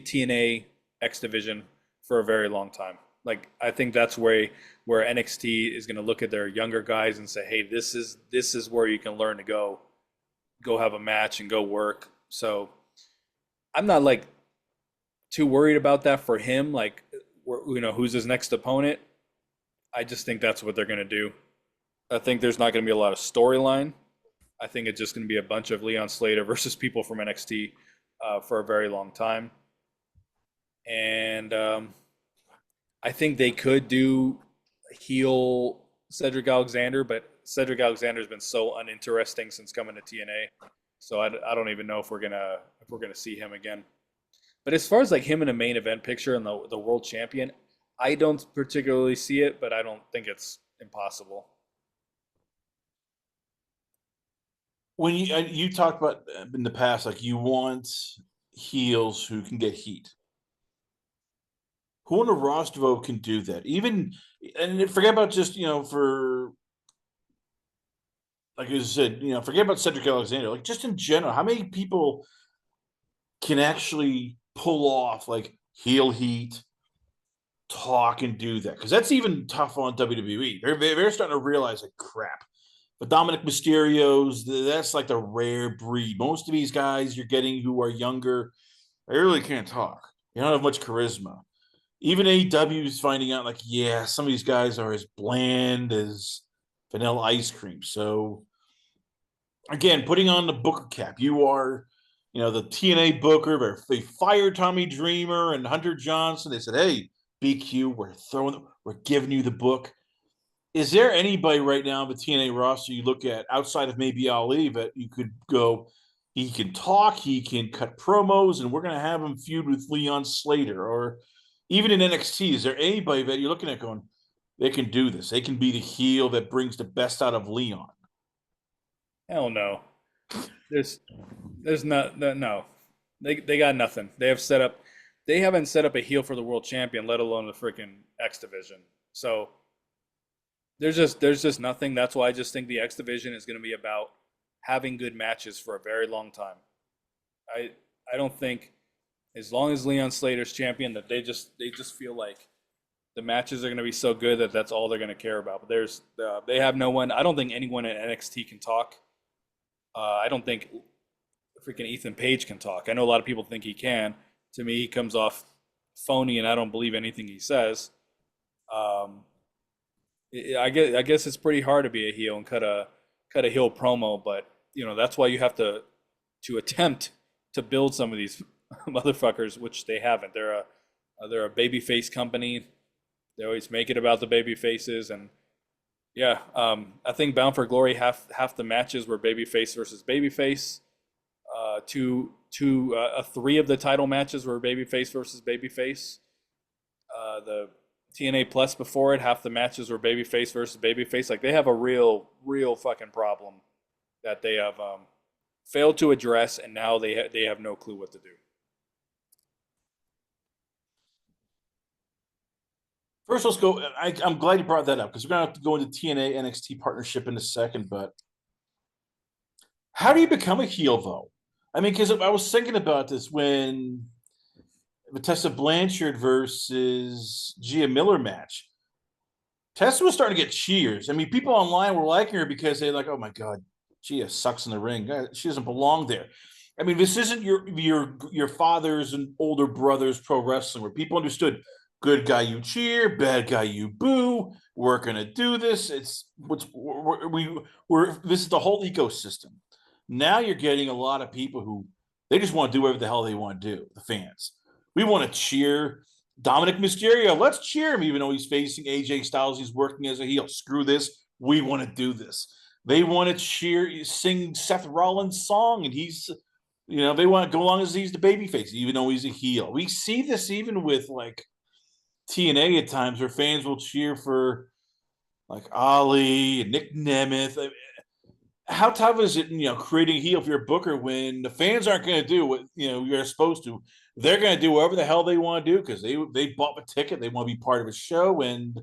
[SPEAKER 2] TNA X division for a very long time. Like I think that's where NXT is going to look at their younger guys and say, "Hey, this is where you can learn to go have a match and go work." So I'm not like too worried about that for him. Like who's his next opponent? I just think that's what they're going to do. I think there's not going to be a lot of storyline. I think it's just going to be a bunch of Leon Slater versus people from NXT for a very long time. And I think they could do heel Cedric Alexander, but Cedric Alexander has been so uninteresting since coming to TNA. So I don't even know if we're gonna see him again. But as far as like him in a main event picture and the world champion, I don't particularly see it, but I don't think it's impossible.
[SPEAKER 1] When you talked about in the past, like you want heels who can get heat. Who on the roster vote can do that? Even and forget about just for like you said, forget about Cedric Alexander. Like just in general, how many people can actually pull off like heel heat, talk and do that? Because that's even tough on WWE. They're starting to realize like crap. But Dominic Mysterio's, that's like the rare breed. Most of these guys you're getting who are younger, they really can't talk. They don't have much charisma. Even AEW is finding out, like, yeah, some of these guys are as bland as vanilla ice cream. So, again, putting on the Booker cap, you are, the TNA Booker. They fired Tommy Dreamer and Hunter Johnson. They said, hey, BQ, we're giving you the book. Is there anybody right now in the TNA roster you look at outside of maybe Ali that you could go, he can talk, he can cut promos, and we're going to have him feud with Leon Slater? Or even in NXT, is there anybody that you're looking at going, they can do this? They can be the heel that brings the best out of Leon?
[SPEAKER 2] Hell no. There's no. They got nothing. They haven't set up a heel for the world champion, let alone the freaking X division. So there's just nothing. That's why I just think the X division is going to be about having good matches for a very long time. I don't think as long as Leon Slater's champion that they just feel like the matches are going to be so good that that's all they're going to care about. But they have no one. I don't think anyone at NXT can talk. I don't think freaking Ethan Page can talk. I know a lot of people think he can. To me, he comes off phony, and I don't believe anything he says. Um, I guess it's pretty hard to be a heel and cut a heel promo, but that's why you have to attempt to build some of these motherfuckers, which they haven't. They're a babyface company. They always make it about the baby faces, and yeah, I think Bound for Glory half the matches were babyface versus babyface. Three of the title matches were babyface versus babyface. The TNA Plus before it, half the matches were babyface versus babyface. Like they have a real fucking problem that they have failed to address, and now they have no clue what to do.
[SPEAKER 1] First, let's go. I'm glad you brought that up because we're gonna have to go into TNA NXT partnership in a second. But how do you become a heel, though? I mean, because I was thinking about this when the Tessa Blanchard versus Gia Miller match. Tessa was starting to get cheers. I mean, people online were liking her because they're like, "Oh my god, Gia sucks in the ring. She doesn't belong there." I mean, this isn't your father's and older brother's pro wrestling where people understood good guy you cheer, bad guy you boo. We're gonna do this. It's what's we're this is the whole ecosystem. Now you're getting a lot of people who they just want to do whatever the hell they want to do. The fans, we want to cheer Dominic Mysterio. Let's cheer him, even though he's facing AJ Styles. He's working as a heel. Screw this. We want to do this. They want to sing Seth Rollins' song, and they want to go along as he's the babyface, even though he's a heel. We see this even with like TNA at times, where fans will cheer for like Ali and Nick Nemeth. I mean, how tough is it, creating a heel if you're a booker when the fans aren't going to do what you're supposed to? They're going to do whatever the hell they want to do because they bought a ticket, they want to be part of a show, and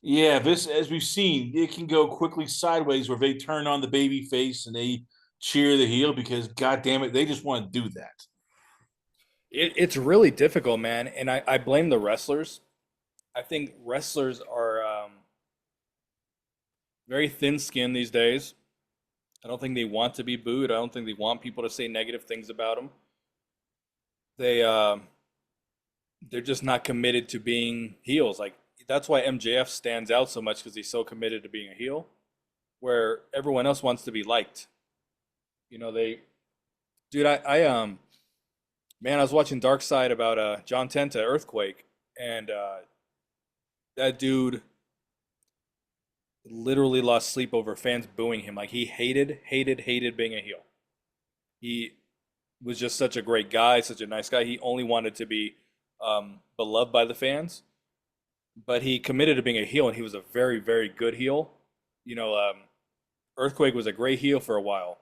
[SPEAKER 1] yeah, this as we've seen, it can go quickly sideways where they turn on the baby face and they cheer the heel because god damn it, they just want to do that.
[SPEAKER 2] It's really difficult, man, and I blame the wrestlers. I think wrestlers are very thin-skinned these days. I don't think they want to be booed. I don't think they want people to say negative things about them. They they're just not committed to being heels. Like that's why MJF stands out so much because he's so committed to being a heel, where everyone else wants to be liked. Dude, man, I was watching Dark Side about John Tenta Earthquake, and that dude literally lost sleep over fans booing him. Like he hated being a heel. He was just such a great guy, such a nice guy. He only wanted to be beloved by the fans, but he committed to being a heel, and he was a very, very good heel. You know, Earthquake was a great heel for a while.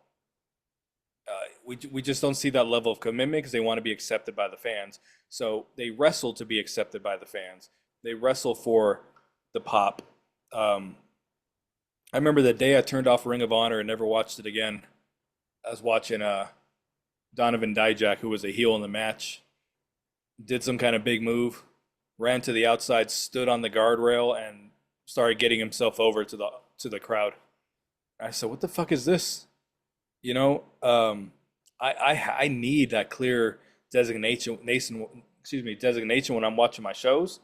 [SPEAKER 2] We just don't see that level of commitment because they want to be accepted by the fans. So they wrestle to be accepted by the fans. They wrestle for the pop. I remember the day I turned off Ring of Honor and never watched it again. I was watching Donovan Dijak, who was a heel in the match, did some kind of big move, ran to the outside, stood on the guardrail, and started getting himself over to the crowd. I said, "What the fuck is this?" You know, I need that clear designation when I'm watching my shows.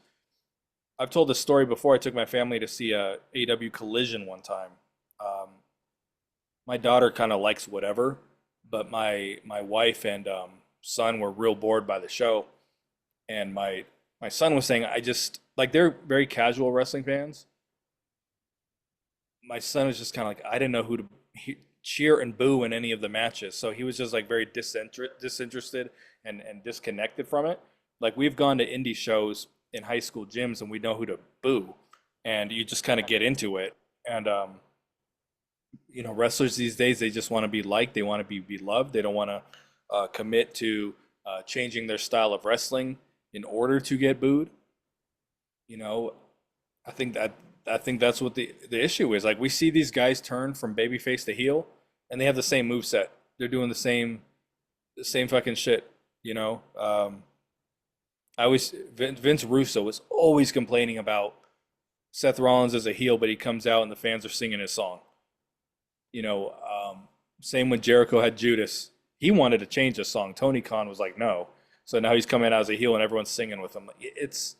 [SPEAKER 2] I've told this story before. I took my family to see a AEW Collision one time. Um, my daughter kind of likes whatever, but my wife and son were real bored by the show, and my son was saying, "I just like they're very casual wrestling fans." My son was just kind of like, I didn't know who to cheer and boo in any of the matches, so he was just like very disinterested and disconnected from it. Like we've gone to indie shows in high school gyms and we know who to boo, and you just kind of get into it. And wrestlers these days, they just want to be liked, they want to be beloved, they don't want to commit to changing their style of wrestling in order to get booed. You know, I think that's what the issue is. Like we see these guys turn from babyface to heel, and they have the same move set. They're doing the same fucking shit. You know, Vince Russo was always complaining about Seth Rollins as a heel, but he comes out and the fans are singing his song. You know, same when Jericho had Judas. He wanted to change the song. Tony Khan was like, no. So now he's coming out as a heel and everyone's singing with him. It's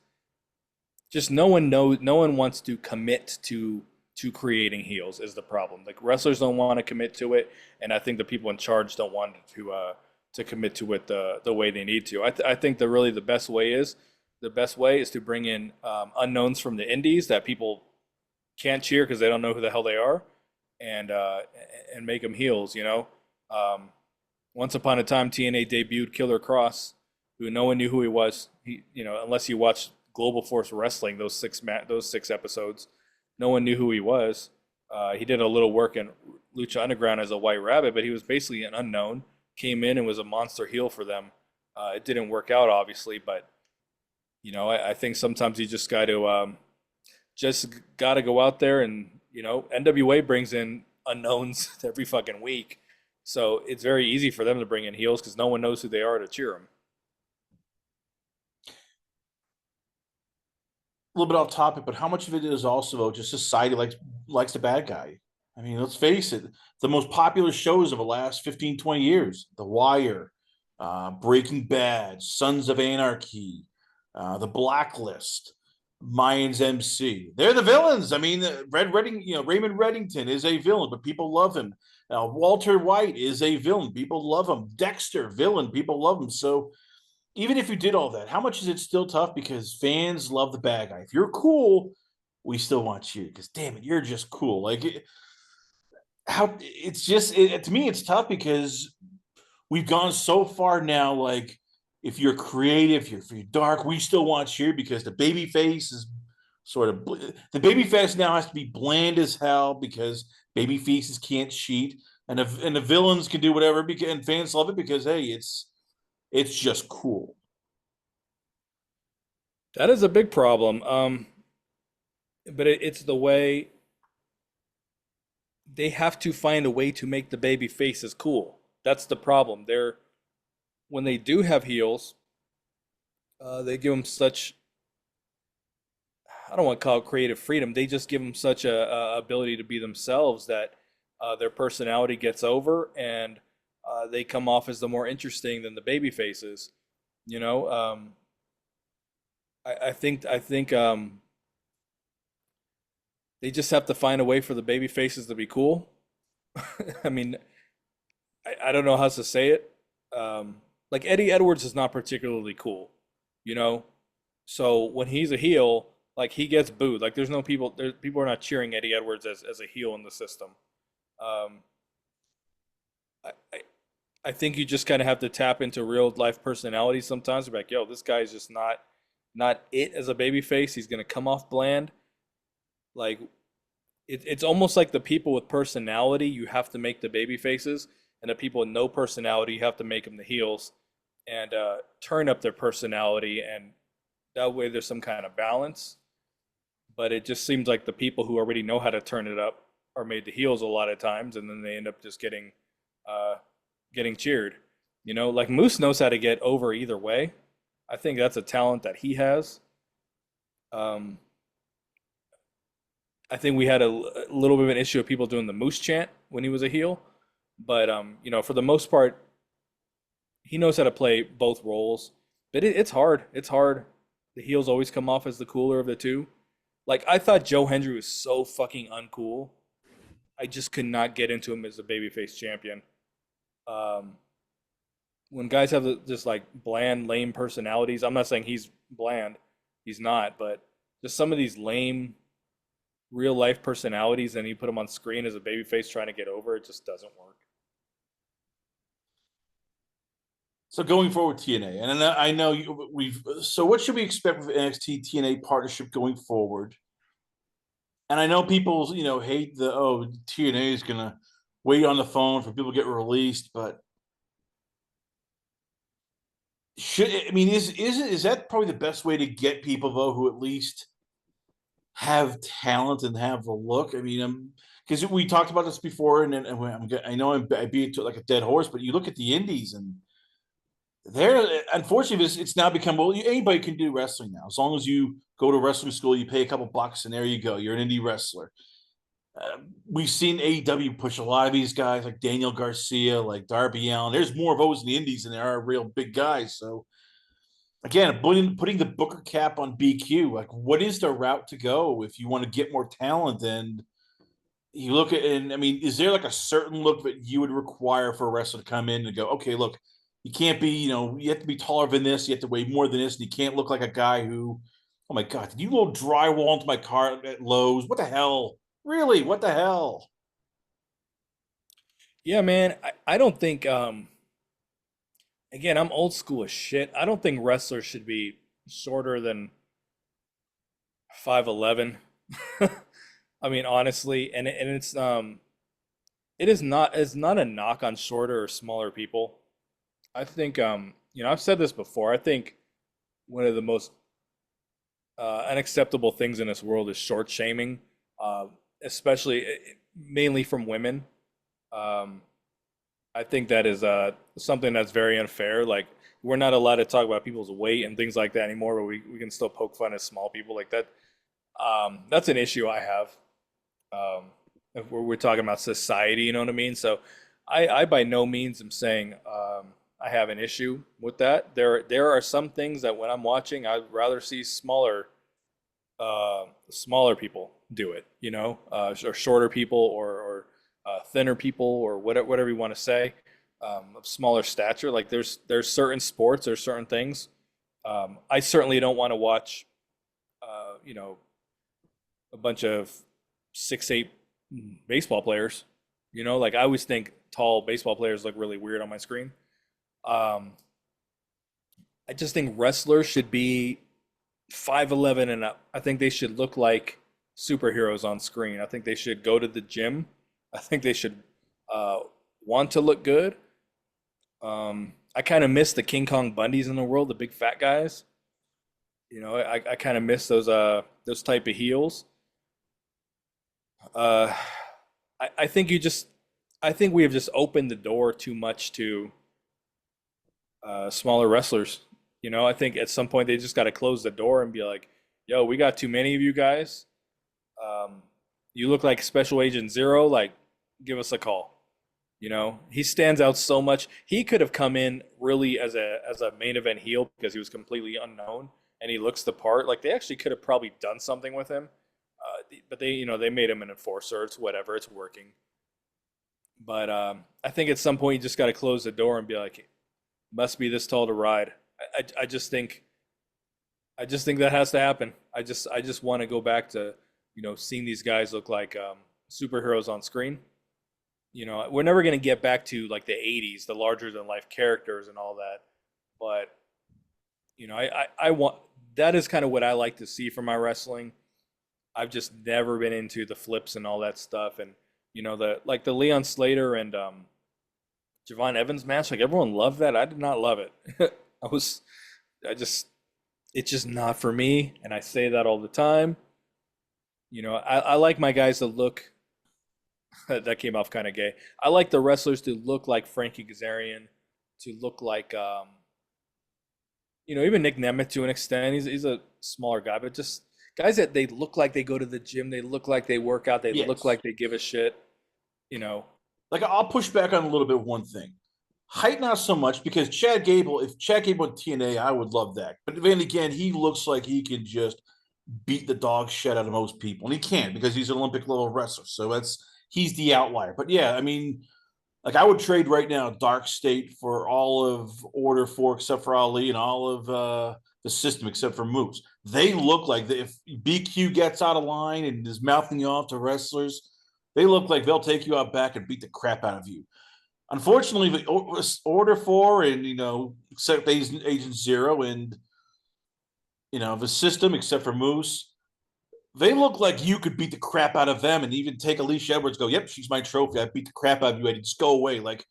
[SPEAKER 2] just no one knows, no one wants to commit to creating heels is the problem. Like wrestlers don't want to commit to it, and I think the people in charge don't want to commit to it the way they need to. I think the best way is to bring in unknowns from the indies that people can't cheer because they don't know who the hell they are, and make them heels. Um, Once upon a time, TNA debuted Killer Cross, who no one knew who he was. Unless you watched Global Force Wrestling, those 6 episodes, no one knew who he was. He did a little work in Lucha Underground as a White Rabbit, but he was basically an unknown. Came in and was a monster heel for them. It didn't work out, obviously, but I think sometimes you just got to go out there and NWA brings in unknowns every fucking week, so it's very easy for them to bring in heels because no one knows who they are to cheer them.
[SPEAKER 1] A little bit off topic, but how much of it is also just society likes the bad guy? I mean, let's face it, the most popular shows of the last 15, 20 years, The Wire, Breaking Bad, Sons of Anarchy, The Blacklist, Mayans MC. They're the villains. I mean, Raymond Reddington is a villain, but people love him. Walter White is a villain. People love him. Dexter, villain. People love him. So even if you did all that, how much is it still tough? Because fans love the bad guy. If you're cool, we still want you because damn it, you're just cool. To me, it's tough because we've gone so far now. Like if you're creative, if you're dark, we still want you because the baby face is the baby face now has to be bland as hell because baby faces can't cheat and the villains can do whatever because and fans love it because hey, it's just cool.
[SPEAKER 2] That is a big problem. But it's the way they have to find a way to make the baby faces cool. That's the problem. When they do have heels, they give them such, I don't want to call it creative freedom. They just give them such a ability to be themselves that their personality gets over, and they come off as the more interesting than the baby faces. You know, I think they just have to find a way for the baby faces to be cool. I mean, I don't know how to say it. Like Eddie Edwards is not particularly cool, you know. So when he's a heel, like he gets booed. Like there's no people. People are not cheering Eddie Edwards as a heel in the system. Um, I, I I think you just kind of have to tap into real life personality sometimes. Be like, yo, this guy's just not it as a baby face. He's gonna come off bland. Like it's almost like the people with personality you have to make the baby faces, and the people with no personality you have to make them the heels, and turn up their personality, and that way there's some kind of balance. But it just seems like the people who already know how to turn it up are made the heels a lot of times, and then they end up just uh, getting cheered. Like Moose knows how to get over either way. I think that's a talent that he has. Um, I think we had a little bit of an issue of people doing the Moose chant when he was a heel, but for the most part, he knows how to play both roles. But it's hard. It's hard. The heels always come off as the cooler of the two. Like I thought Joe Hendry was so fucking uncool. I just could not get into him as a babyface champion. Um, when guys have just like bland, lame personalities, I'm not saying he's bland. He's not, but just some of these lame real life personalities, and you put him on screen as a babyface trying to get over, it just doesn't work.
[SPEAKER 1] So going forward, TNA, and I know we've. So what should we expect with NXT TNA partnership going forward? And I know people, hate TNA is gonna wait on the phone for people to get released, but is that probably the best way to get people though who at least have talent and have a look? I mean, because we talked about this before, and I know I beat it like a dead horse, but you look at the indies and they're unfortunately it's now become well anybody can do wrestling now as long as you go to wrestling school, you pay a couple bucks, and there you go, you're an indie wrestler. We've seen AEW push a lot of these guys like Daniel Garcia, like Darby Allin. There's more of those in the indies than there are real big guys. So again, putting the Booker cap on BQ, like what is the route to go if you want to get more talent? And you look at, and I mean, is there like a certain look that you would require for a wrestler to come in and go, okay, look, you can't be, you have to be taller than this, you have to weigh more than this, and you can't look like a guy who, oh my God, did you load drywall into my car at Lowe's? What the hell? Really? What the hell?
[SPEAKER 2] Yeah, man. I don't think again, I'm old school as shit. I don't think wrestlers should be shorter than 5'11". I mean, honestly, and it's not a knock on shorter or smaller people. I think I've said this before. I think one of the most unacceptable things in this world is short shaming, uh, especially mainly from women. Um, I think that is something that's very unfair. Like we're not allowed to talk about people's weight and things like that anymore, but we can still poke fun at small people like that. That's an issue I have. If we're talking about society, you know what I mean? So I by no means am saying I have an issue with that. There are some things that when I'm watching, I'd rather see smaller people do it, or shorter people or thinner people or whatever you want to say, of smaller stature. Like there's certain sports or certain things. I certainly don't want to watch, you know, a bunch of 6'8" baseball players. Like I always think tall baseball players look really weird on my screen. Um, I just think wrestlers should be 5'11" and up. I think they should look like superheroes on screen. I think they should go to the gym. I think they should uh, want to look good. I kind of miss the King Kong Bundys in the world, the big fat guys. I kind of miss those type of heels. Uh, I think I think we have just opened the door too much to smaller wrestlers. I think at some point they just got to close the door and be like, "Yo, we got too many of you guys. Um, you look like Special Agent Zero. Like, give us a call." He stands out so much. He could have come in really as a main event heel because he was completely unknown and he looks the part. Like they actually could have probably done something with him, but they made him an enforcer. It's whatever. It's working. But I think at some point you just got to close the door and be like, must be this tall to ride. I just think that has to happen. I just want to go back to seeing these guys look like superheroes on screen. We're never going to get back to like the 80s, the larger than life characters and all that. But I want that is kind of what I like to see from my wrestling. I've just never been into the flips and all that stuff, and the Leon Slater and Javon Evans match. Like everyone loved that. I did not love it. I was, I just, it's just not for me, and I say that all the time. I like my guys to look. That came off kind of gay. I like the wrestlers to look like Frankie Kazarian, to look like even Nick Nemeth to an extent. He's a smaller guy, but just guys that they look like they go to the gym, they look like they work out, they look
[SPEAKER 1] Yes.
[SPEAKER 2] like they give a shit. You know,
[SPEAKER 1] Like I'll push back on a little bit one thing. Height not so much because if Chad Gable in TNA, I would love that. But then again, he looks like he can just beat the dog shit out of most people. And he can't because he's an Olympic level wrestler. So he's the outlier. But yeah, I mean, like I would trade right now Dark State for all of Order 4 except for Ali and all of the system except for Moose. They look like if BQ gets out of line and is mouthing you off to wrestlers, they look like they'll take you out back and beat the crap out of you. Unfortunately, the Order 4 and except Agent Zero and the system except for Moose, they look like you could beat the crap out of them and even take Alicia Edwards. Go, yep, she's my trophy. I beat the crap out of you. I just go away. Like,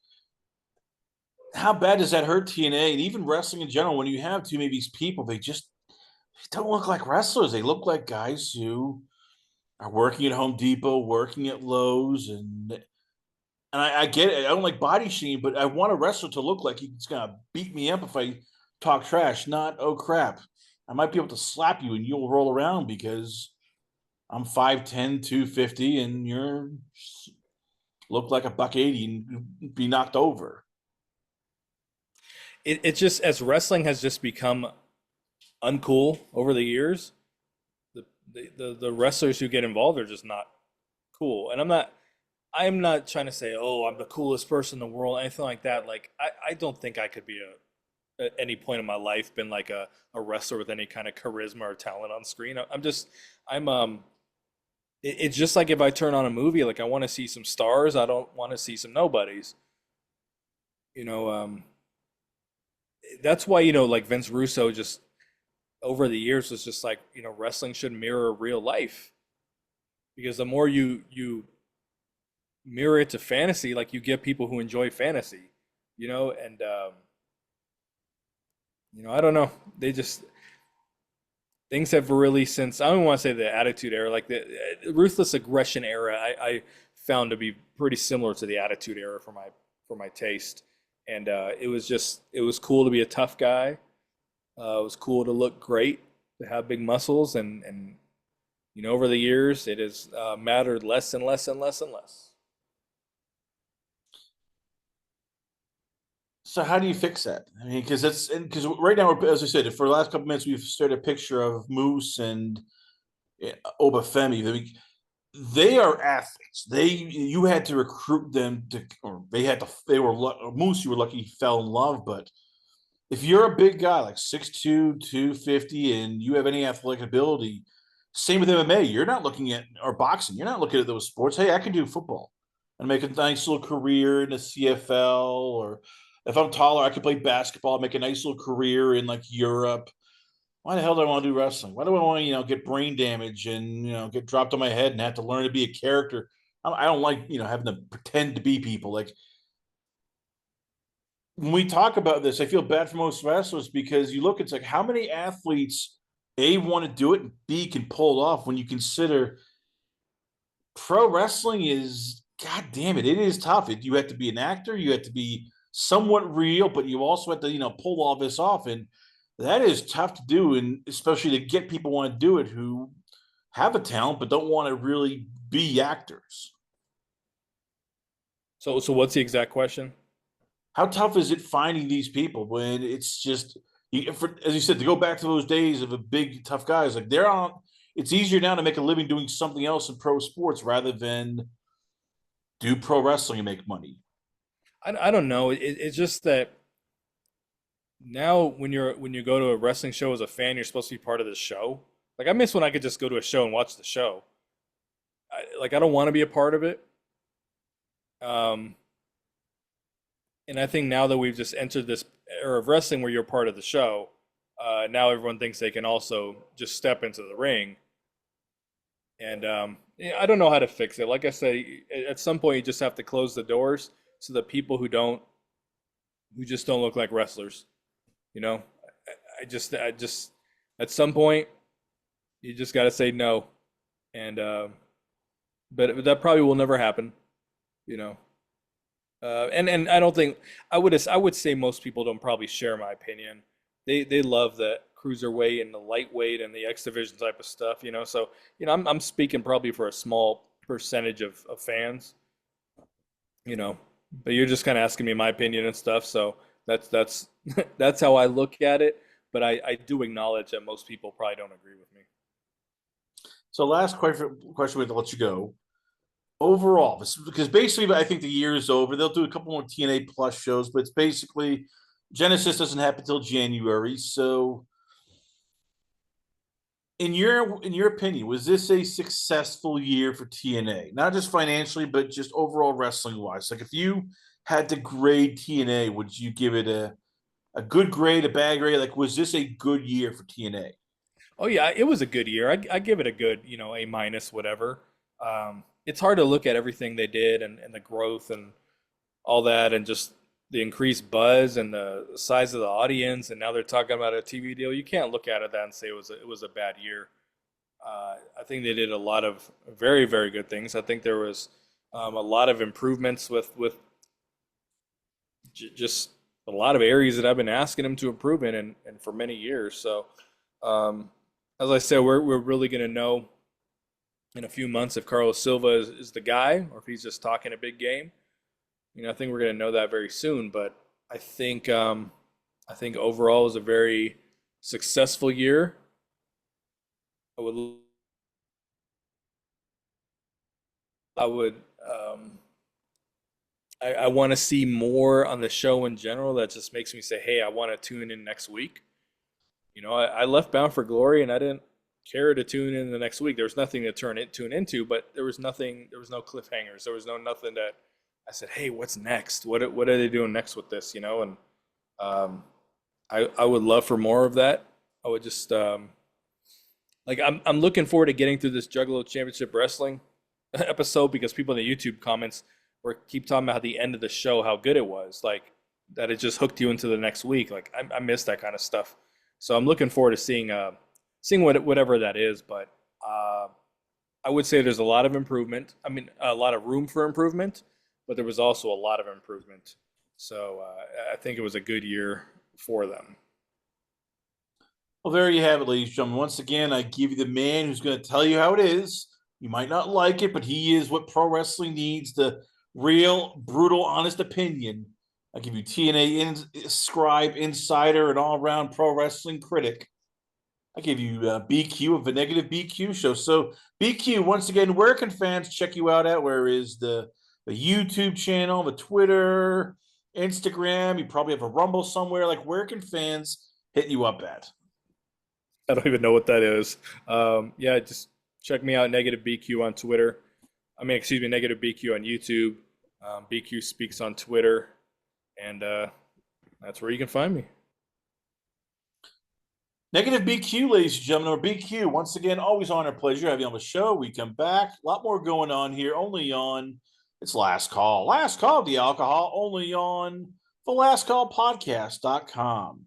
[SPEAKER 1] how bad does that hurt TNA and even wrestling in general? When you have too many of these people, they don't look like wrestlers. They look like guys who are working at Home Depot, working at Lowe's, and I get it. I don't like body shaming, but I want a wrestler to look like he's gonna beat me up if I talk trash. Not, oh crap, I might be able to slap you and you'll roll around because I'm 5'10", 250, and you're look like a buck 80 and be knocked over.
[SPEAKER 2] it's just as wrestling has just become uncool over the years. The wrestlers who get involved are just not cool. And I'm not trying to say, oh, I'm the coolest person in the world, anything like that. Like I don't think I could be at any point in my life been like a wrestler with any kind of charisma or talent on screen. I'm it's just like if I turn on a movie, like I want to see some stars, I don't want to see some nobodies. You know, that's why, like Vince Russo just over the years was just like, wrestling should mirror real life, because the more you mirror it to fantasy, like you get people who enjoy fantasy, and I don't know. They just things have really, since I don't want to say the Attitude Era, like the Ruthless Aggression era, I found to be pretty similar to the Attitude Era for my taste, and it was cool to be a tough guy. It was cool to look great, to have big muscles, and over the years it has mattered less and less and less and less.
[SPEAKER 1] So how do you fix that? I mean, because right now, as I said, for the last couple of minutes, we've started a picture of Moose and Obafemi. I mean, they are athletes. You had to recruit them to, or they had to. They were Moose. You were lucky he fell in love, but if you're a big guy like 6'2", 250, and you have any athletic ability, same with MMA. You're not looking at, or boxing. You're not looking at those sports. Hey, I can do football and make a nice little career in the CFL, or if I'm taller, I could play basketball, make a nice little career in like Europe. Why the hell do I want to do wrestling? Why do I want to, get brain damage and, get dropped on my head and have to learn to be a character? I don't like, having to pretend to be people. Like when we talk about this, I feel bad for most wrestlers because you look, it's like how many athletes A want to do it and B can pull it off when you consider pro wrestling is, god damn it, it is tough. You have to be an actor, you have to be somewhat real, but you also have to, pull all this off. And that is tough to do, and especially to get people want to do it who have a talent but don't want to really be actors.
[SPEAKER 2] So what's the exact question?
[SPEAKER 1] How tough is it finding these people when it's just as you said, to go back to those days of a big tough guys, like they're on. It's easier now to make a living doing something else in pro sports rather than do pro wrestling and make money.
[SPEAKER 2] I don't know. It's just that now when you go to a wrestling show as a fan, you're supposed to be part of the show. Like I miss when I could just go to a show and watch the show. I don't want to be a part of it. Um, and I think now that we've just entered this era of wrestling where you're part of the show, now everyone thinks they can also just step into the ring. And yeah, I don't know how to fix it. Like I say, at some point you just have to close the doors so that people who just don't look like wrestlers, you know, I just at some point you just got to say no, and but that probably will never happen, you know. And I don't think I would say most people don't probably share my opinion. They love the cruiserweight and the lightweight and the X division type of stuff, you know. So I'm speaking probably for a small percentage of fans, you know. But you're just kind of asking me my opinion and stuff, so that's that's how I look at it. But I do acknowledge that most people probably don't agree with me.
[SPEAKER 1] So, last question we have to let you go. Overall, because basically, I think the year is over. They'll do a couple more TNA Plus shows, but it's basically Genesis doesn't happen until January. So, in your opinion, was this a successful year for TNA? Not just financially, but just overall wrestling wise. Like, if you had to grade TNA, would you give it a good grade, a bad grade? Like, was this a good year for TNA?
[SPEAKER 2] Oh yeah, it was a good year. I give it a good, A minus, whatever. It's hard to look at everything they did and the growth and all that, and just the increased buzz and the size of the audience, and now they're talking about a TV deal. You can't look at it that and say it was a bad year. I think they did a lot of very very good things. I think there was a lot of improvements with just a lot of areas that I've been asking them to improve in and for many years. So um, as I said, we're really going to know in a few months if Carlos Silva is the guy or if he's just talking a big game. I think we're going to know that very soon. But I think overall it was a very successful year. I would I would I want to see more on the show in general. That just makes me say, hey, I want to tune in next week. I left Bound for Glory and I didn't care to tune in the next week. There was nothing to tune into, but there was nothing. There was no cliffhangers. There was nothing that I said, hey, what's next? What are they doing next with this? And um, I would love for more of that. I would just like I'm looking forward to getting through this Juggalo Championship Wrestling episode because people in the YouTube comments were keep talking about the end of the show, how good it was, like that it just hooked you into the next week. Like I miss that kind of stuff, so I'm looking forward to seeing whatever that is. But I would say there's a lot of improvement. I mean, a lot of room for improvement, but there was also a lot of improvement. So I think it was a good year for them.
[SPEAKER 1] Well, there you have it, ladies and gentlemen. Once again, I give you the man who's going to tell you how it is. You might not like it, but he is what pro wrestling needs, the real, brutal, honest opinion. I give you TNA Scribe, Insider, and all-around pro wrestling critic. I give you BQ of a negative BQ show. So BQ, once again, where can fans check you out at? Where is the YouTube channel, the Twitter, Instagram? You probably have a Rumble somewhere. Like, where can fans hit you up at?
[SPEAKER 2] I don't even know what that is. Yeah, just check me out, Negative BQ on Twitter. Excuse me, Negative BQ on YouTube. BQ Speaks on Twitter. And that's where you can find me.
[SPEAKER 1] Negative BQ, ladies and gentlemen, or BQ. Once again, always honor and pleasure having you on the show. We come back. A lot more going on here, only on it's Last Call. Last Call, the alcohol, only on the lastcallpodcast.com.